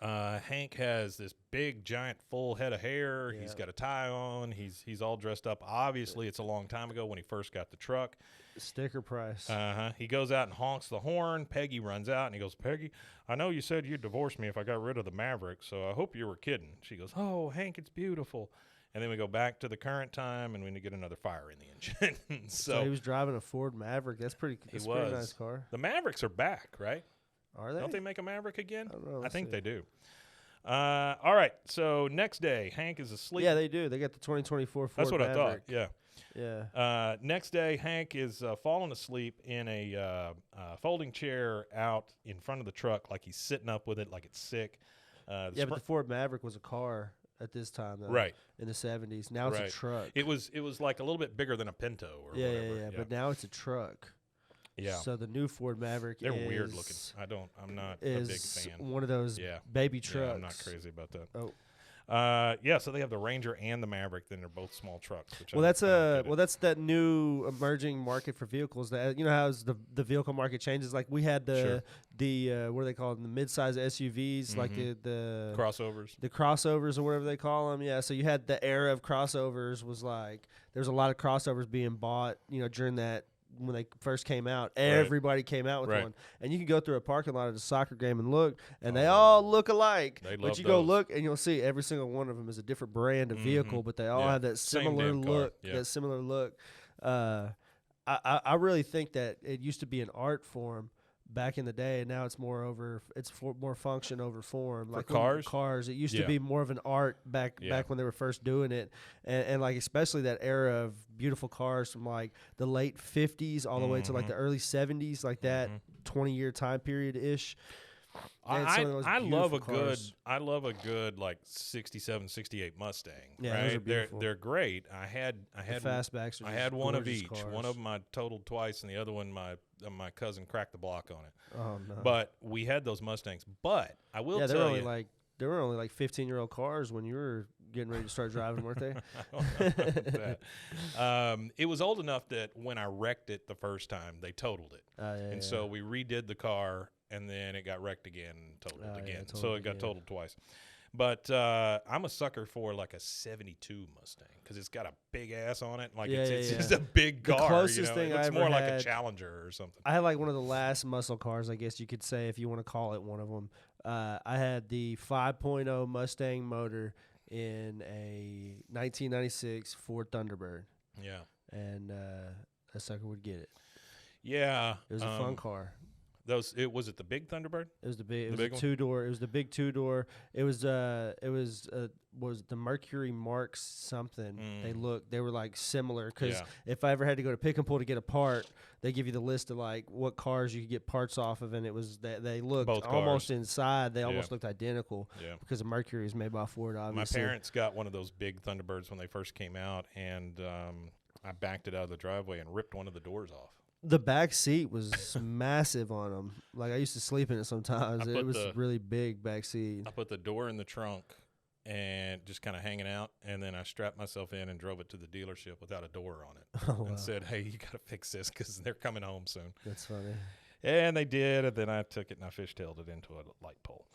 Hank has this big, giant, full head of hair. Yeah. He's got a tie on. He's all dressed up. Obviously, it's a long time ago when he first got the truck. Sticker price. He goes out and honks the horn. Peggy runs out, and he goes, Peggy, I know you said you'd divorce me if I got rid of the Maverick, so I hope you were kidding. She goes, oh, Hank, it's beautiful. And then we go back to the current time, and we get another fire in the engine. So he was driving a Ford Maverick. That's pretty nice car. The Mavericks are back, right? Are they? Don't they make a Maverick again? I don't know. I think they do. All right, so next day, Hank is asleep. Yeah, they do. They got the 2024 Ford That's what Maverick. I thought, yeah. Yeah. Next day, Hank is falling asleep in a folding chair out in front of the truck, like he's sitting up with it, like it's sick. But the Ford Maverick was a car at this time, though, right? In the 70s. Now it's a truck. It was like a little bit bigger than a Pinto or whatever. Yeah. But now it's a truck. Yeah. So the new Ford Maverick they're weird looking. I'm not a big fan. One of those baby trucks. Yeah, I'm not crazy about that. Oh. So they have the Ranger and the Maverick. Then they're both small trucks. That's that new emerging market for vehicles. That how the vehicle market changes. Like we had the what do they call them? The mid-size SUVs, like the crossovers or whatever they call them. Yeah. So you had the era of crossovers. Was like there's a lot of crossovers being bought. During that. When they first came out, everybody came out with one, and you can go through a parking lot at a soccer game and look, and they all look alike. But you go look, and you'll see every single one of them is a different brand of vehicle, but they all have that similar look. That similar look. I really think that it used to be an art form back in the day, and now it's more function over form. Like cars? Cars. It used to be more of an art back when they were first doing it, and like especially that era of beautiful cars from like the late 50s all the way to like the early 70s, like that 20-year time period ish. I love a good like 67, 68 Mustang. Yeah, right? Those are beautiful. They're great. I had fastbacks. I had one of each. Cars. One of them I totaled twice, and the other one my cousin cracked the block on it. Oh no! But we had those Mustangs. But I will tell you, they were only like 15-year-old cars when you were getting ready to start driving, weren't they? I don't know about that. It was old enough that when I wrecked it the first time, they totaled it. So we redid the car, and then it got wrecked again and totaled again. So it got totaled twice. But I'm a sucker for like a 72 Mustang because it's got a big ass on it. Like it's just a big car. The closest thing it looks I ever more like had, a Challenger or something. I had like one of the last muscle cars, I guess you could say, if you want to call it one of them. I had the 5.0 Mustang motor in a 1996 Ford Thunderbird. Yeah. And that sucker would get it. Yeah. It was a fun car. Was it the big Thunderbird? It was the big. It was a 2-door. It was the big 2-door. It was the Mercury Marks something. They were like similar because if I ever had to go to Pick and Pull to get a part, they give you the list of like what cars you could get parts off of, and it was they looked almost inside. They almost looked identical. Yeah. Because the Mercury is made by Ford. Obviously, my parents got one of those big Thunderbirds when they first came out, and I backed it out of the driveway and ripped one of the doors off. The back seat was massive on them. Like I used to sleep in it sometimes. It was really big back seat. I put the door in the trunk and just kind of hanging out, and then I strapped myself in and drove it to the dealership without a door on it and said, "Hey, you got to fix this because they're coming home soon." That's funny. And they did, and then I took it and I fishtailed it into a light pole.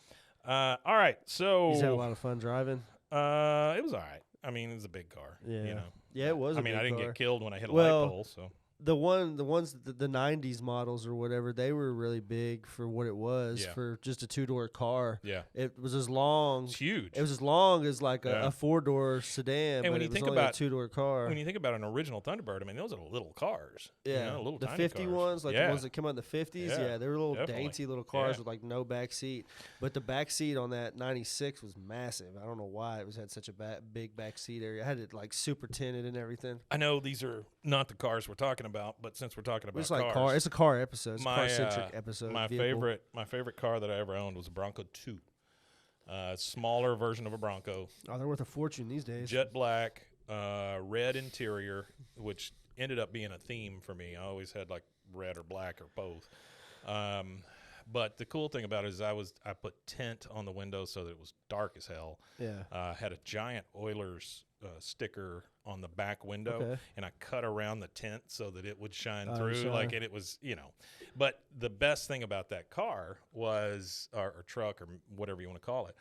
All right, so you had a lot of fun driving. It was all right. I mean, it was a big car. Yeah, yeah, it was. I didn't get killed when I hit a light pole, so. The ones the 90s models or whatever, they were really big for what it was for just a 2-door car. Yeah. It was as long. It's huge. It was as long as like a 4-door sedan, and when you think about a 2-door car. When you think about an original Thunderbird, I mean, those are little cars. Yeah. Little the tiny 50 cars. ones, like the ones that come out in the 50s. Yeah, they were little dainty little cars with like no back seat. But the back seat on that 96 was massive. I don't know why it had such a big back seat area. I had it like super tinted and everything. I know these are not the cars we're talking about, but since we're talking about cars, it's a car episode. It's a car-centric episode. My favorite car that I ever owned was a Bronco 2. Smaller version of a Bronco. Oh, they're worth a fortune these days. Jet black, red interior, which ended up being a theme for me. I always had like red or black or both. But the cool thing about it is I put tint on the window so that it was dark as hell. Yeah. Had a giant Oilers sticker on the back window, and I cut around the tint so that it would shine through. And it was, But the best thing about that car was, or truck, or whatever you want to call it,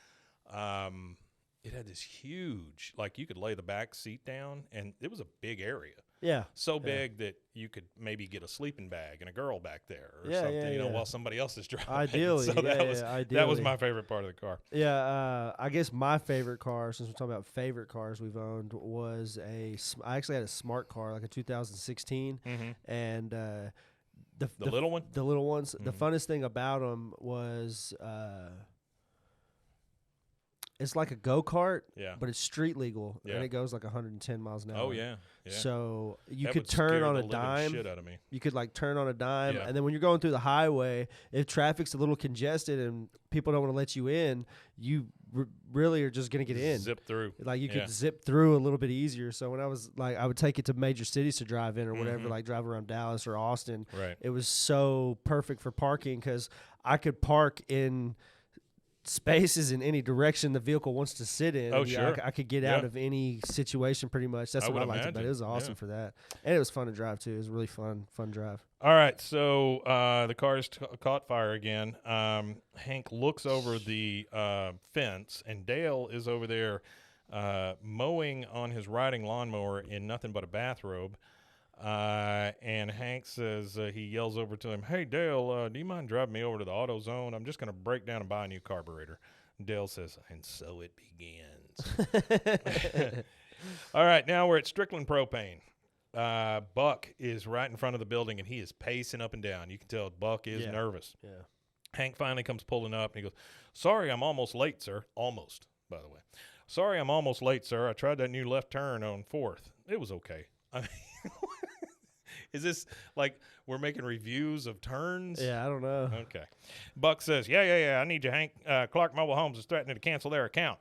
it had this huge, you could lay the back seat down, and it was a big area. Yeah. So big that you could maybe get a sleeping bag and a girl back there or something, while somebody else is driving. Ideally. So that was my favorite part of the car. Yeah. I guess my favorite car, since we're talking about favorite cars we've owned, was I actually had a smart car, like a 2016. And the little one? The little ones. The funnest thing about them was it's like a go-kart, but it's street legal, and it goes like 110 miles an hour. Oh, yeah. So you could turn on a dime. Shit out of me. You could turn on a dime, and then when you're going through the highway, if traffic's a little congested and people don't want to let you in, you really are just going to get in. Zip through. You could zip through a little bit easier. So when I was I would take it to major cities to drive in or whatever, drive around Dallas or Austin. Right. It was so perfect for parking because I could park in spaces in any direction the vehicle wants to sit in. Oh, sure. I could get out of any situation pretty much. That's what I liked about it. It was awesome for that. And it was fun to drive, too. It was a really fun drive. All right, so the car's caught fire again. Hank looks over the fence, and Dale is over there mowing on his riding lawnmower in nothing but a bathrobe. And Hank says, he yells over to him, "Hey, Dale, do you mind driving me over to the AutoZone? I'm just going to break down and buy a new carburetor." Dale says, "And so it begins." All right, now we're at Strickland Propane. Buck is right in front of the building, and he is pacing up and down. You can tell Buck is nervous. Yeah. Hank finally comes pulling up, and he goes, "Sorry, I'm almost late, sir." Almost, by the way. "Sorry, I'm almost late, sir. I tried that new left turn on 4th. It was okay." I mean, is this we're making reviews of turns? Yeah, I don't know. Okay. Buck says, yeah, I need you, Hank. Clark Mobile Homes is threatening to cancel their account.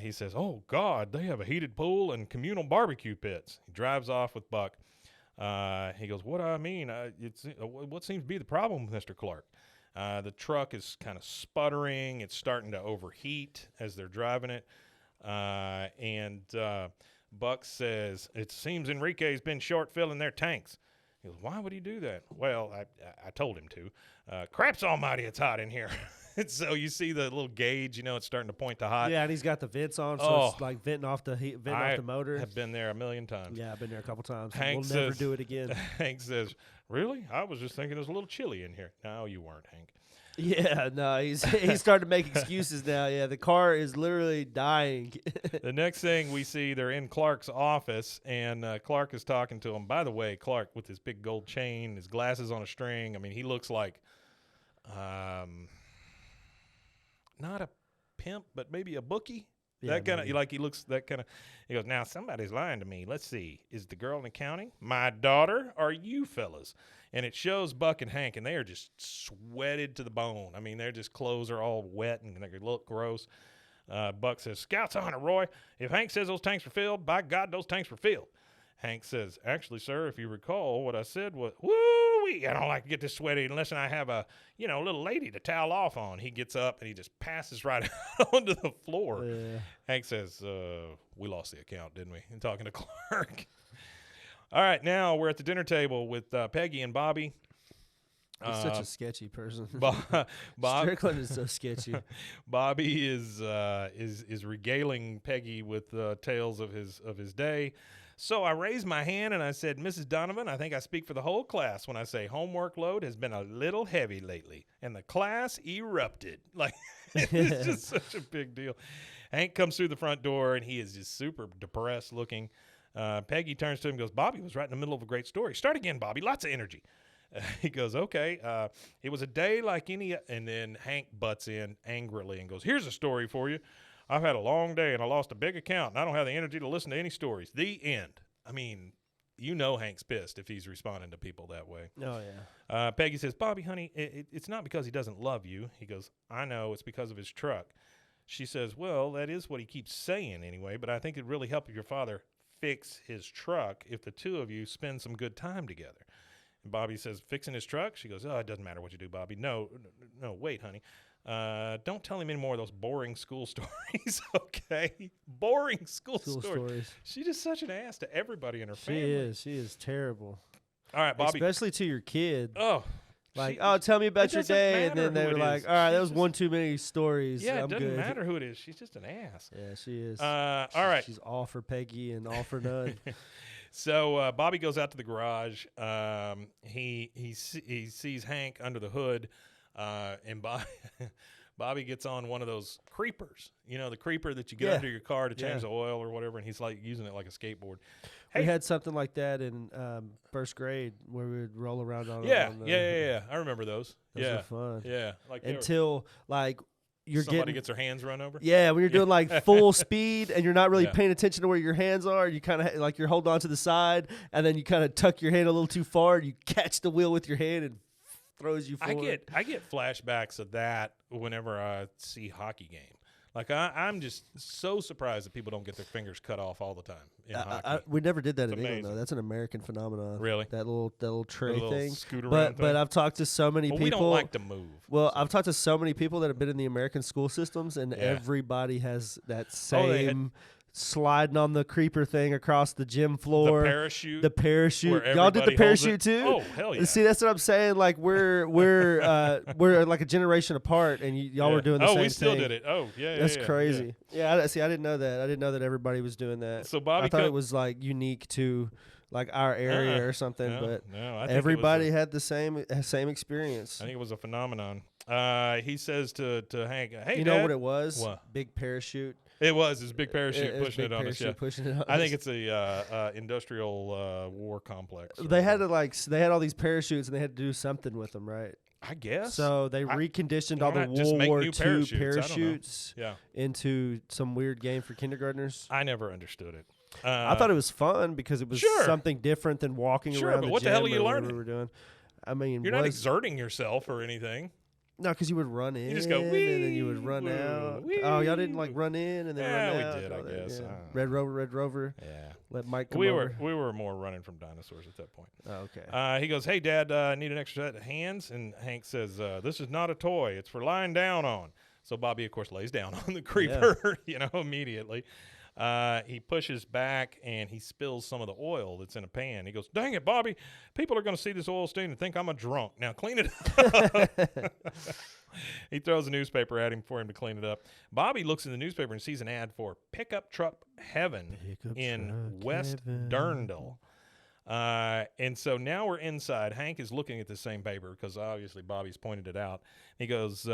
He says, "Oh, God, they have a heated pool and communal barbecue pits." He drives off with Buck. He goes, "What do I mean? What seems to be the problem with Mr. Clark?" The truck is kind of sputtering. It's starting to overheat as they're driving it. And Buck says, "It seems Enrique's been short filling their tanks." He goes, "Why would he do that?" "Well, I told him to. Craps almighty, it's hot in here." So you see the little gauge, it's starting to point to hot. Yeah, and he's got the vents on, so it's venting off the off the motor. I have been there a million times. Yeah, I've been there a couple times. Hank We'll never do it again. Hank says, "Really? I was just thinking it was a little chilly in here." "No, you weren't, Hank." Yeah, no, he's starting to make excuses now. Yeah, the car is literally dying. The next thing we see, they're in Clark's office, and Clark is talking to him. By the way, Clark with his big gold chain, his glasses on a string. I mean, he looks like not a pimp, but maybe a bookie. Yeah, that kind of he looks that kind of. He goes, "Now somebody's lying to me. Let's see. Is the girl in accounting my daughter or you fellas?" And it shows Buck and Hank, and they are just sweated to the bone. I mean, their just clothes are all wet and they look gross. Buck says, "Scout's on it, Roy. If Hank says those tanks were filled, by God, those tanks were filled." Hank says, "Actually, sir, if you recall, what I said was, woo-wee, I don't like to get this sweaty unless I have a, little lady to towel off on." He gets up and he just passes right onto the floor. Yeah. Hank says, "We lost the account, didn't we?" And talking to Clark. All right, now we're at the dinner table with Peggy and Bobby. He's such a sketchy person. Strickland is so sketchy. Bobby is regaling Peggy with tales of his day. So I raised my hand and I said, "Mrs. Donovan, I think I speak for the whole class when I say homework load has been a little heavy lately." And the class erupted. It's just such a big deal. Hank comes through the front door and he is just super depressed looking. Peggy turns to him and goes, "Bobby was right in the middle of a great story. Start again, Bobby. Lots of energy." He goes, "Okay. It was a day like any," and then Hank butts in angrily and goes, "Here's a story for you. I've had a long day and I lost a big account and I don't have the energy to listen to any stories. The end." I mean, Hank's pissed if he's responding to people that way. Oh, yeah. Peggy says, "Bobby, honey, it's not because he doesn't love you." He goes, "I know. It's because of his truck." She says, "Well, that is what he keeps saying anyway, but I think it'd really help if your father fix his truck if the two of you spend some good time together." And Bobby says, fixing his truck? She goes, oh, it doesn't matter what you do, Bobby. No, wait, honey. Don't tell him any more of those boring school stories, okay? Boring school stories. She's just such an ass to everybody in her family. She is terrible. All right, Bobby. Especially to your kid. Oh. Like, tell me about your day. And then they were like, all right, that was one too many stories. Yeah, I'm it doesn't good. matter who it is. She's just an ass. Yeah, she is. All right. She's all for Peggy and all for none. So Bobby goes out to the garage. He sees Hank under the hood, and Bobby gets on one of those creepers. You know, the creeper that you get under your car to change the oil or whatever, and he's like using it like a skateboard. We had something like that in first grade where we would roll around on. Yeah. I remember those. Those were fun. Yeah, like until somebody gets their hands run over. Yeah, when you're doing like full speed and you're not really paying attention to where your hands are, you kind of like you're holding on to the side, and then you kind of tuck your hand a little too far, and you catch the wheel with your hand and throws you forward. I get flashbacks of that whenever I see hockey game. Like I'm just so surprised that people don't get their fingers cut off all the time in hockey. We never did that in England though. That's an American phenomenon. Really? That little tray thing. Scoot around but I've talked to so many people. We don't like to move. Well, I've talked to so many people that have been in the American school systems, and everybody has that same sliding on the creeper thing across the gym floor. The parachute. Y'all did the parachute too? Oh, hell yeah. See, that's what I'm saying. Like we're like a generation apart, and y'all were doing the same thing. Oh, we still did it. Oh, yeah. That's crazy. Yeah, I didn't know that. I didn't know that everybody was doing that. So Bobby, I thought it was like unique to like our area or something, but I think everybody had the same experience. I think it was a phenomenon. He says to Hank, "Hey, you Dad, know what it was? What? Big parachute." It was his big parachute pushing it on us. Yeah, pushing it on I think it's a industrial war complex. They had all these parachutes, and they had to do something with them, right? I guess. So they reconditioned all the World War II parachutes into some weird game for kindergartners. I never understood it. I thought it was fun because it was something different than walking around. But the what the gym hell are you or learning? whatever we were doing. I mean, you're not exerting yourself or anything. No, because you would run in, you just go, and then you would run out. Oh, y'all didn't like run in and then run out? We did, I guess. Yeah. Red Rover. Yeah. Let Mike come over. We were more running from dinosaurs at that point. Oh, okay. He goes, hey, Dad, I need an extra set of hands. And Hank says, this is not a toy. It's for lying down on. So Bobby, of course, lays down on the creeper, immediately. He pushes back, and he spills some of the oil that's in a pan. He goes, dang it, Bobby. People are going to see this oil stain and think I'm a drunk. Now clean it up. He throws a newspaper at him for him to clean it up. Bobby looks in the newspaper and sees an ad for Pickup Truck Heaven in West Durndal. And so now we're inside. Hank is looking at the same paper because obviously Bobby's pointed it out. He goes,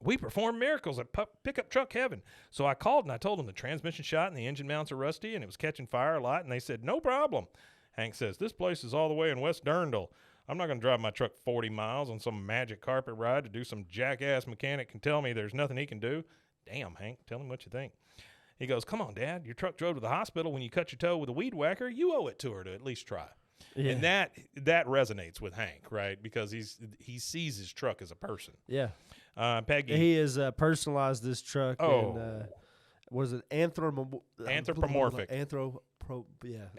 we perform miracles at Pickup Truck Heaven. So I called and I told them the transmission shot and the engine mounts are rusty and it was catching fire a lot. And they said, no problem. Hank says, this place is all the way in West Durndal. I'm not going to drive my truck 40 miles on some magic carpet ride to do some jackass mechanic can tell me there's nothing he can do. Damn, Hank, tell him what you think. He goes, come on, Dad. Your truck drove to the hospital when you cut your toe with a weed whacker. You owe it to her to at least try. Yeah. And that resonaes with Hank, right? Because he sees his truck as a person. Yeah. Peggy. He has personalized this truck. Oh. And, what is it? Anthropomorphic. Anthropomorphic.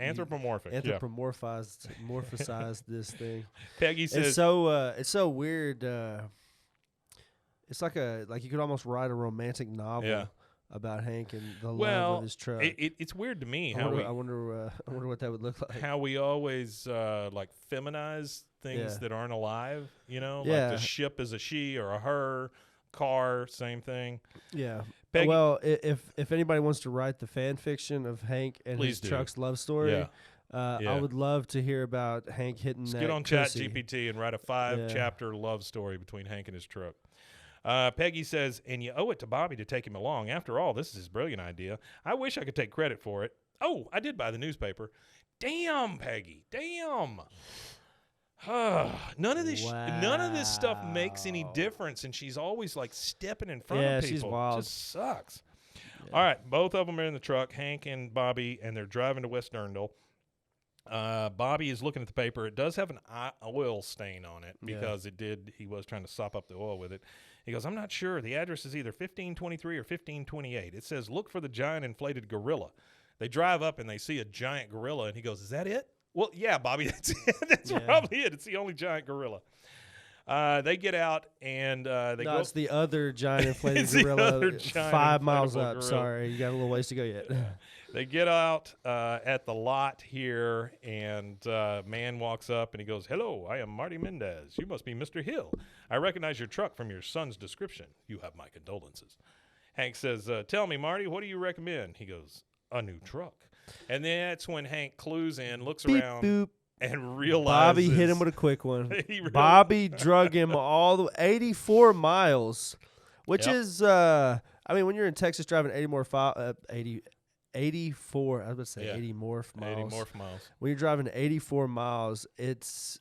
Anthropomorphized this thing. Peggy says it's so weird. It's like you could almost write a romantic novel about Hank and the love of his truck. It's weird to me I wonder what that would look like. How we always feminize things that aren't alive. Like the ship is a she or a her. Car, same thing. Yeah. Peggy, well, if anybody wants to write the fan fiction of Hank and his truck's love story, I would love to hear about Hank hitting that. Get on ChatGPT and write a 5-chapter love story between Hank and his truck. Peggy says, and you owe it to Bobby to take him along. After all, this is his brilliant idea. I wish I could take credit for it. Oh, I did buy the newspaper. Damn, Peggy. Damn. None of this stuff makes any difference, and she's always like stepping in front of people. She's wild. It just sucks. Yeah. All right, both of them are in the truck, Hank and Bobby, and they're driving to West Durndal. Bobby is looking at the paper. It does have an oil stain on it because he was trying to sop up the oil with it. He goes, I'm not sure. The address is either 1523 or 1528. It says, look for the giant inflated gorilla. They drive up and they see a giant gorilla, and he goes, is that it? Well, yeah, Bobby, that's probably it. It's the only giant gorilla. They get out and they go. It's the other giant inflated gorilla 5 miles up. Gorilla. Sorry, you got a little ways to go yet. They get out at the lot here, and man walks up and he goes, "Hello, I am Marty Mendez. You must be Mr. Hill. I recognize your truck from your son's description. You have my condolences." Hank says, "Tell me, Marty, what do you recommend?" He goes, "A new truck." And that's when Hank clues in, looks around, boop. And realizes. Bobby hit him with a quick one. Bobby drug him all the 84 miles, which is, I mean, when you're in Texas driving 84, I was about to say 80 morph miles. 80 morph miles. When you're driving 84 miles, it's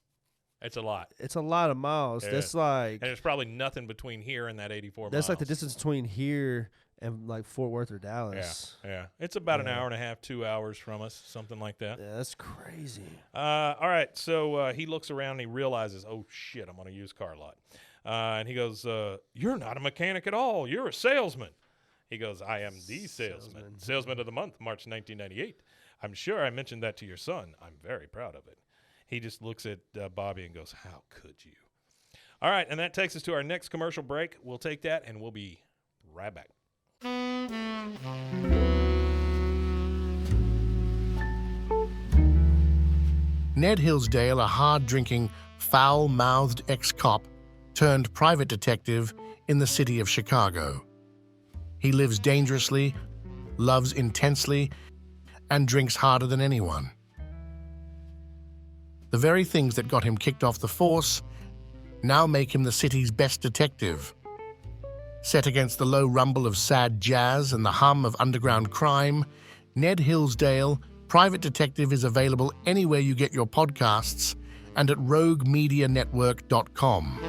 a lot. It's a lot of miles. Yeah. That's like. And there's probably nothing between here and that 84 miles. That's like the distance between here and like Fort Worth or Dallas. Yeah. It's about an hour and a half, 2 hours from us, something like that. Yeah, that's crazy. All right, so he looks around and he realizes, oh, shit, I'm on a used car lot. And he goes, "You're not a mechanic at all. You're a salesman." He goes, "I am the salesman. Salesman of the month, March 1998. I'm sure I mentioned that to your son. I'm very proud of it." He just looks at Bobby and goes, "How could you?" All right, and that takes us to our next commercial break. We'll take that, and we'll be right back. Ned Hillsdale, a hard-drinking, foul-mouthed ex-cop turned private detective in the city of Chicago. He lives dangerously, loves intensely, and drinks harder than anyone. The very things that got him kicked off the force now make him the city's best detective. Set against the low rumble of sad jazz and the hum of underground crime, Ned Hillsdale, Private Detective, is available anywhere you get your podcasts and at roguemedianetwork.com.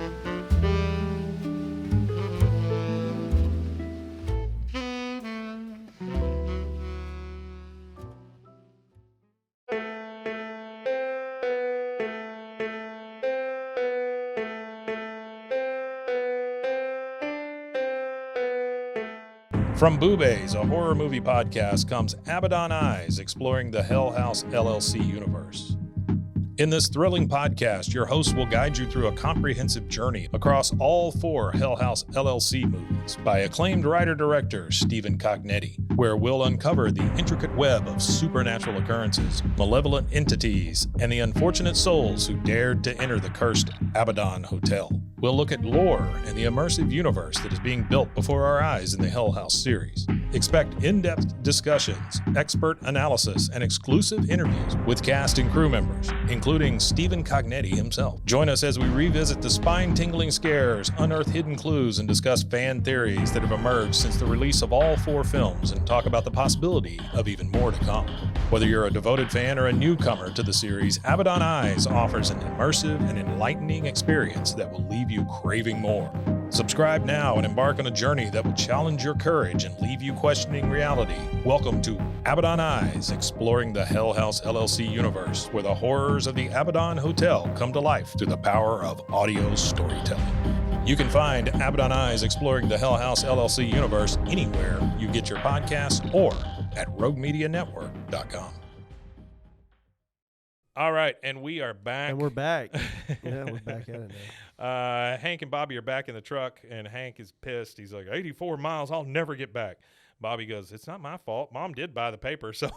From Boobays, a horror movie podcast, comes Abaddon Eyes, exploring the Hell House LLC universe. In this thrilling podcast, your host will guide you through a comprehensive journey across all 4 Hell House LLC movies by acclaimed writer-director Stephen Cognetti, where we'll uncover the intricate web of supernatural occurrences, malevolent entities, and the unfortunate souls who dared to enter the cursed Abaddon Hotel. We'll look at lore and the immersive universe that is being built before our eyes in the Hell House series. Expect in-depth discussions, expert analysis, and exclusive interviews with cast and crew members, including Stephen Cognetti himself. Join us as we revisit the spine-tingling scares, unearth hidden clues, and discuss fan theories that have emerged since the release of all 4 films, and talk about the possibility of even more to come. Whether you're a devoted fan or a newcomer to the series, Abaddon Eyes offers an immersive and enlightening experience that will leave you craving more. Subscribe now and embark on a journey that will challenge your courage and leave you questioning reality. Welcome to Abaddon Eyes, exploring the Hell House LLC universe, where the horrors of the Abaddon Hotel come to life through the power of audio storytelling. You can find Abaddon Eyes, exploring the Hell House LLC universe anywhere you get your podcasts or at roguemedianetwork.com. All right, and we are back. And we're back. Yeah, we're back at it now. Hank and Bobby are back in the truck, and Hank is pissed. He's like, 84 miles, I'll never get back. Bobby goes, "It's not my fault. Mom did buy the paper, so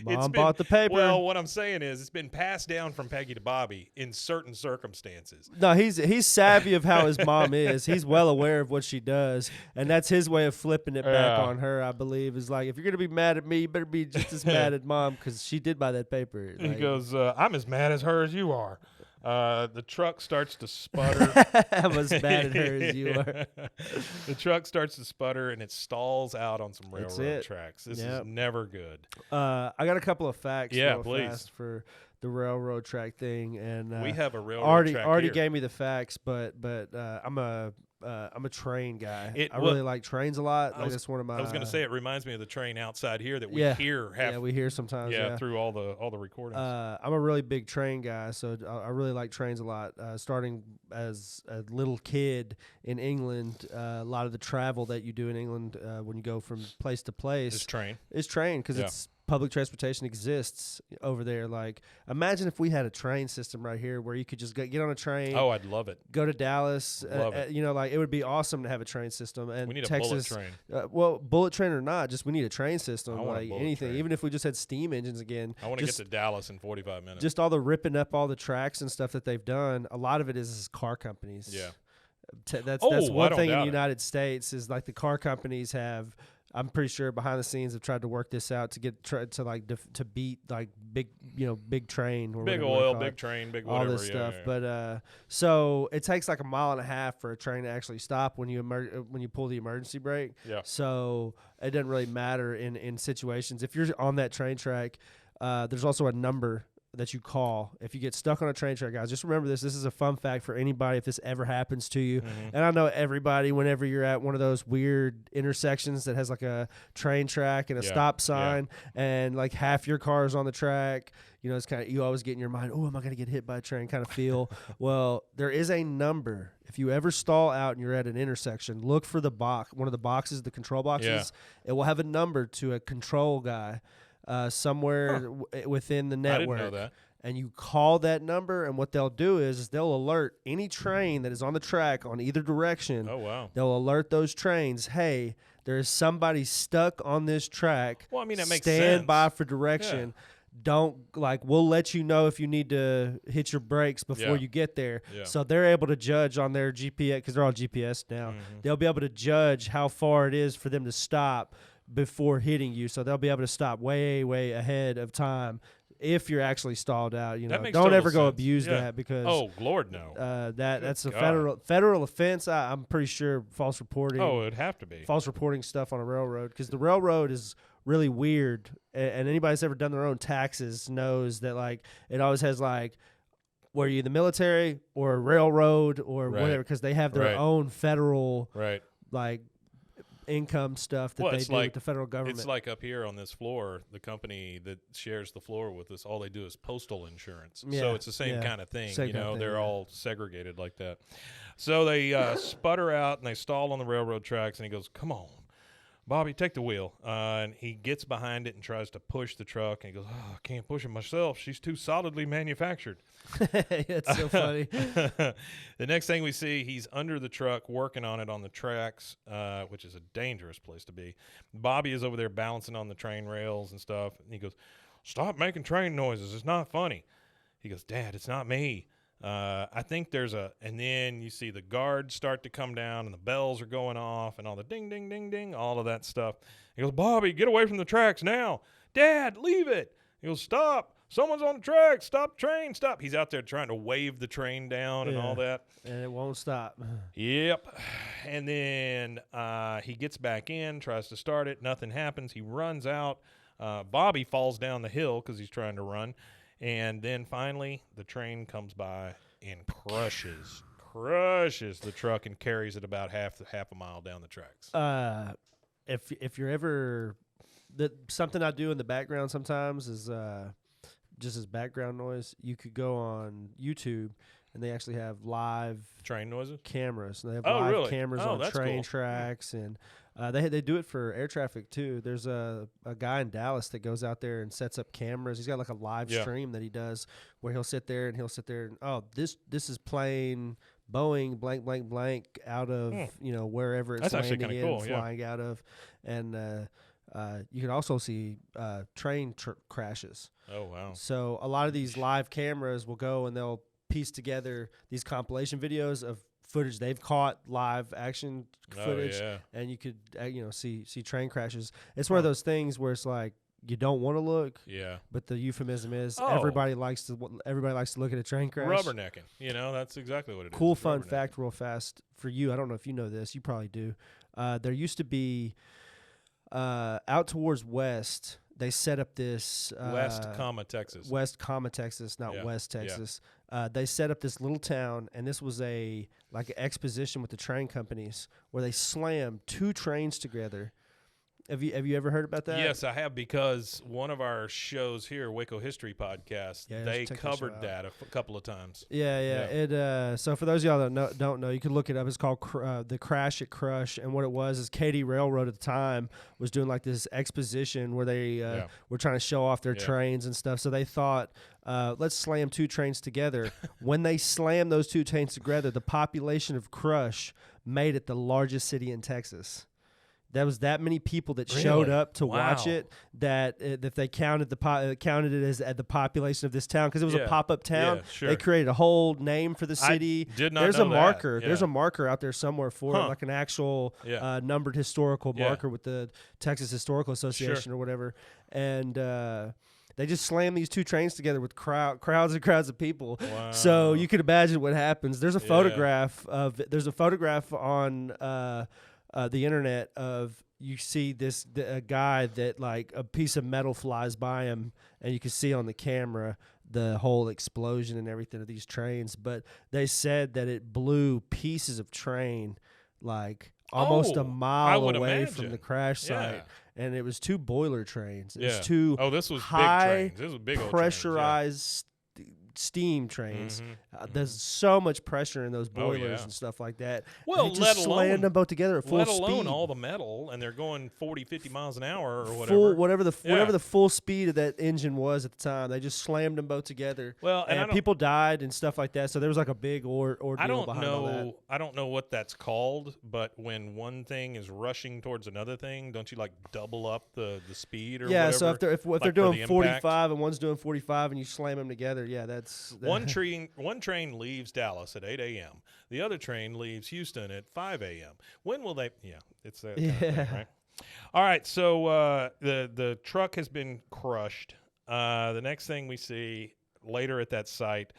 Mom bought the paper." Well, what I'm saying is it's been passed down from Peggy to Bobby in certain circumstances. No, he's savvy of how his mom is. He's well aware of what she does, and that's his way of flipping it back on her, I believe, is like, if you're going to be mad at me, you better be just as mad at Mom, because she did buy that paper. He goes, "I'm as mad as her as you are." The truck starts to sputter. I'm as mad at her as you are. The truck starts to sputter, and it stalls out on some railroad tracks. This is never good. I got a couple of facts please. for the railroad track thing, and we have a railroad track already here. gave me the facts, but I'm a train guy. I really like trains a lot. That's one of my. I was going to say, it reminds me of the train outside here that we hear. We hear sometimes. Yeah, through all the recordings. I'm a really big train guy, so I really like trains a lot. Starting as a little kid in England, a lot of the travel that you do in England when you go from place to place is train. Is train, because it's public transportation exists over there. Like, imagine if we had a train system right here where you could just get on a train. Oh, I'd love it. Go to Dallas. Love it. You know, like, it would be awesome to have a train system. And We need Texas, a bullet train. Well, bullet train or not, just we need a train system. I want a Like bullet anything, train. even if we just had steam engines again. I want to get to Dallas in 45 minutes. Just all the ripping up all the tracks and stuff that they've done. A lot of it is car companies. Yeah. That's Oh, I one don't thing in doubt the it. United States is like the car companies have. I'm pretty sure behind the scenes have tried to work this out to get to beat like big train or Big whatever you oil, call big it. train, big all whatever. this stuff. Yeah. But so it takes like a mile and a half for a train to actually stop when you pull the emergency brake. Yeah. So it doesn't really matter in situations if you're on that train track. There's also a number that you call if you get stuck on a train track, guys. Just remember this. This is a fun fact for anybody if this ever happens to you. Mm-hmm. And I know everybody, whenever you're at one of those weird intersections that has like a train track and a stop sign and like half your car is on the track, you know, it's kind of, you always get in your mind, oh, am I going to get hit by a train kind of feel. Well, there is a number. If you ever stall out and you're at an intersection, look for the box, one of the boxes, the control boxes. It will have a number to a control guy. Somewhere within the network. I didn't know that. And you call that number, and what they'll do is they'll alert any train that is on the track on either direction. Oh, wow. They'll alert those trains, hey, there is somebody stuck on this track. Well, I mean, that makes Stand sense. by for direction. Don't, like, we'll let you know if you need to hit your brakes before you get there. Yeah. So they're able to judge on their GPS, because they're all GPS now. They'll be able to judge how far it is for them to stop before hitting you, so they'll be able to stop way ahead of time if you're actually stalled out. You know, don't ever go abuse that, because Lord, no. That's a God. federal offense. I'm pretty sure false reporting. Oh, it'd have to be false reporting stuff on a railroad, because the railroad is really weird, and anybody that's ever done their own taxes knows that, like, it always has like, were you the military or a railroad or whatever, because they have their own federal like income stuff that they do with the federal government. It's like up here on this floor, the company that shares the floor with us, all they do is postal insurance. So it's the same kind of thing. Same kind of thing, they're all segregated like that. So they sputter out and they stall on the railroad tracks, and he goes, "Come on, Bobby, take the wheel." And he gets behind it and tries to push the truck, and he goes, "Oh, I can't push it myself. She's too solidly manufactured." It's so funny. The next thing we see, he's under the truck working on it on the tracks, which is a dangerous place to be. Bobby is over there balancing on the train rails and stuff. And he goes, "Stop making train noises. It's not funny." He goes, "Dad, it's not me. I think there's a," and then you see the guards start to come down and the bells are going off and all the ding, ding, ding, ding, all of that stuff. He goes, "Bobby, get away from the tracks now." "Dad, leave it." He goes, "Stop. Someone's on the track. Stop train. Stop." He's out there trying to wave the train down and all that. And it won't stop. Yep. And then he gets back in, tries to start it. Nothing happens. He runs out. Bobby falls down the hill because he's trying to run. And then finally the train comes by and crushes the truck and carries it about half a mile down the tracks. If you're ever something I do in the background sometimes is just as background noise. You could go on YouTube and they actually have live train noises cameras. They have live live cameras on train cool. tracks, and they do it for air traffic too. There's a guy in Dallas that goes out there and sets up cameras. He's got like a live stream that he does where he'll sit there and this is plane Boeing blank blank blank out of wherever it's landing in, cool, flying out of, and you can also see train crashes. Oh, wow. So a lot of these live cameras will go and they'll piece together these compilation videos of footage they've caught, live action footage, and you could see train crashes. It's one of those things where it's like you don't want to look, but the euphemism is everybody likes to look at a train crash. Rubbernecking, that's exactly what it is. Cool fun fact real fast for you. I don't know if you know this. You probably do. There used to be out towards west, they set up this West, Texas, not West Texas. They set up this little town, and this was an exposition with the train companies where they slammed two trains together, Have you ever heard about that? Yes, I have, because one of our shows here, Waco History Podcast, they covered that a couple of times. Yeah. It so for those of y'all that don't know, you can look it up. It's called The Crash at Crush, and what it was is Katy Railroad at the time was doing like this exposition where they were trying to show off their trains and stuff. So they thought, let's slam 2 trains together. When they slammed those 2 trains together, the population of Crush made it the largest city in Texas. There was that many people that showed up to watch it that if they counted counted it as the population of this town, because it was a pop-up town. Yeah, sure. They created a whole name for the city. Did not There's know a marker. that. There's a marker out there somewhere for it, like an actual numbered historical marker with the Texas Historical Association or whatever. And they just slammed these 2 trains together with crowds and crowds of people. Wow. So you could imagine what happens. There's a photograph on the internet of, you see a guy that like a piece of metal flies by him, and you can see on the camera the whole explosion and everything of these trains. But they said that it blew pieces of train like almost a mile away from the crash site. And it was 2 boiler trains. It was 2 this was high big trains. This was big old pressurized steam trains. There's so much pressure in those boilers and stuff like that. Well, and they just slammed them both together at full speed. Let alone all the metal, and they're going 40, 50 miles an hour or whatever. Whatever the full speed of that engine was at the time, they just slammed them both together. Well, and people died and stuff like that. So there was like a big ordeal behind all that. I don't know what that's called, but when one thing is rushing towards another thing, don't you like double up the speed or whatever? Yeah, so if they're doing 45 impact? and one's doing 45 and you slam them together, that's one train leaves Dallas at 8 a.m. The other train leaves Houston at 5 a.m. When will they? Yeah, it's that kind of thing, right? All right, so the truck has been crushed. The next thing we see later at that site,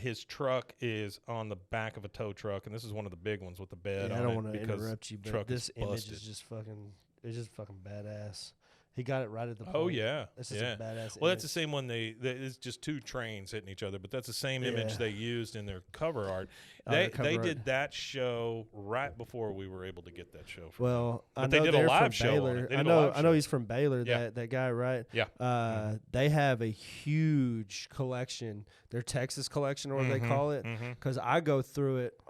his truck is on the back of a tow truck, and this is one of the big ones with the bed on it. I don't want to interrupt you, but this image is just fucking badass. He got it right at the point. Oh, yeah. This is a badass Well, that's the same one it's just 2 trains hitting each other, but that's the same image they used in their cover art. They did that show right before we were able to get that show from them. But they did a live show on it. I know he's from Baylor, that guy, right? Yeah. They have a huge collection, their Texas collection, or what they call it, because I go through it,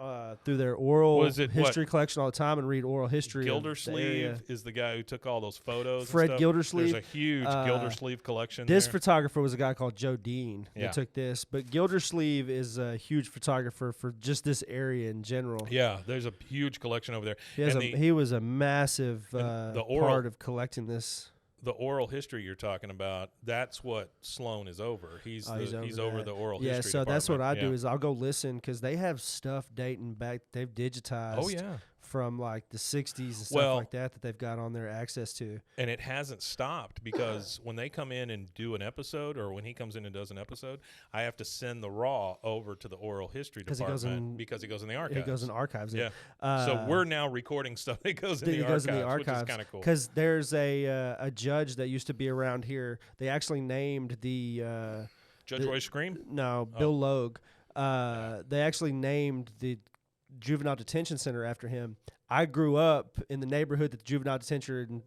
through their oral history collection all the time and read oral history. Gildersleeve is the guy who took all those photos. Fred Gildersleeve. There's a huge Gildersleeve collection This there. photographer was a guy called Joe Dean that took this, but Gildersleeve is a huge photographer for just this area in general. Yeah, there's a huge collection over there. He was a massive part of collecting this. The oral history you're talking about, that's what Sloan is over. He's over the oral history so department. That's what I do is I'll go listen, because they have stuff dating back. They've digitized from like the 60s and stuff like that they've got on their access to. And it hasn't stopped, because when they come in and do an episode, or when he comes in and does an episode, I have to send the raw over to the oral history department because it goes in the archives. It goes in the archives. Yeah. So we're now recording stuff that goes in the archives, which is kind of cool. Because there's a judge that used to be around here. They actually named the Judge Roy Scream? No, Bill Logue. They actually named the juvenile detention center after him. I grew up in the neighborhood that the juvenile detention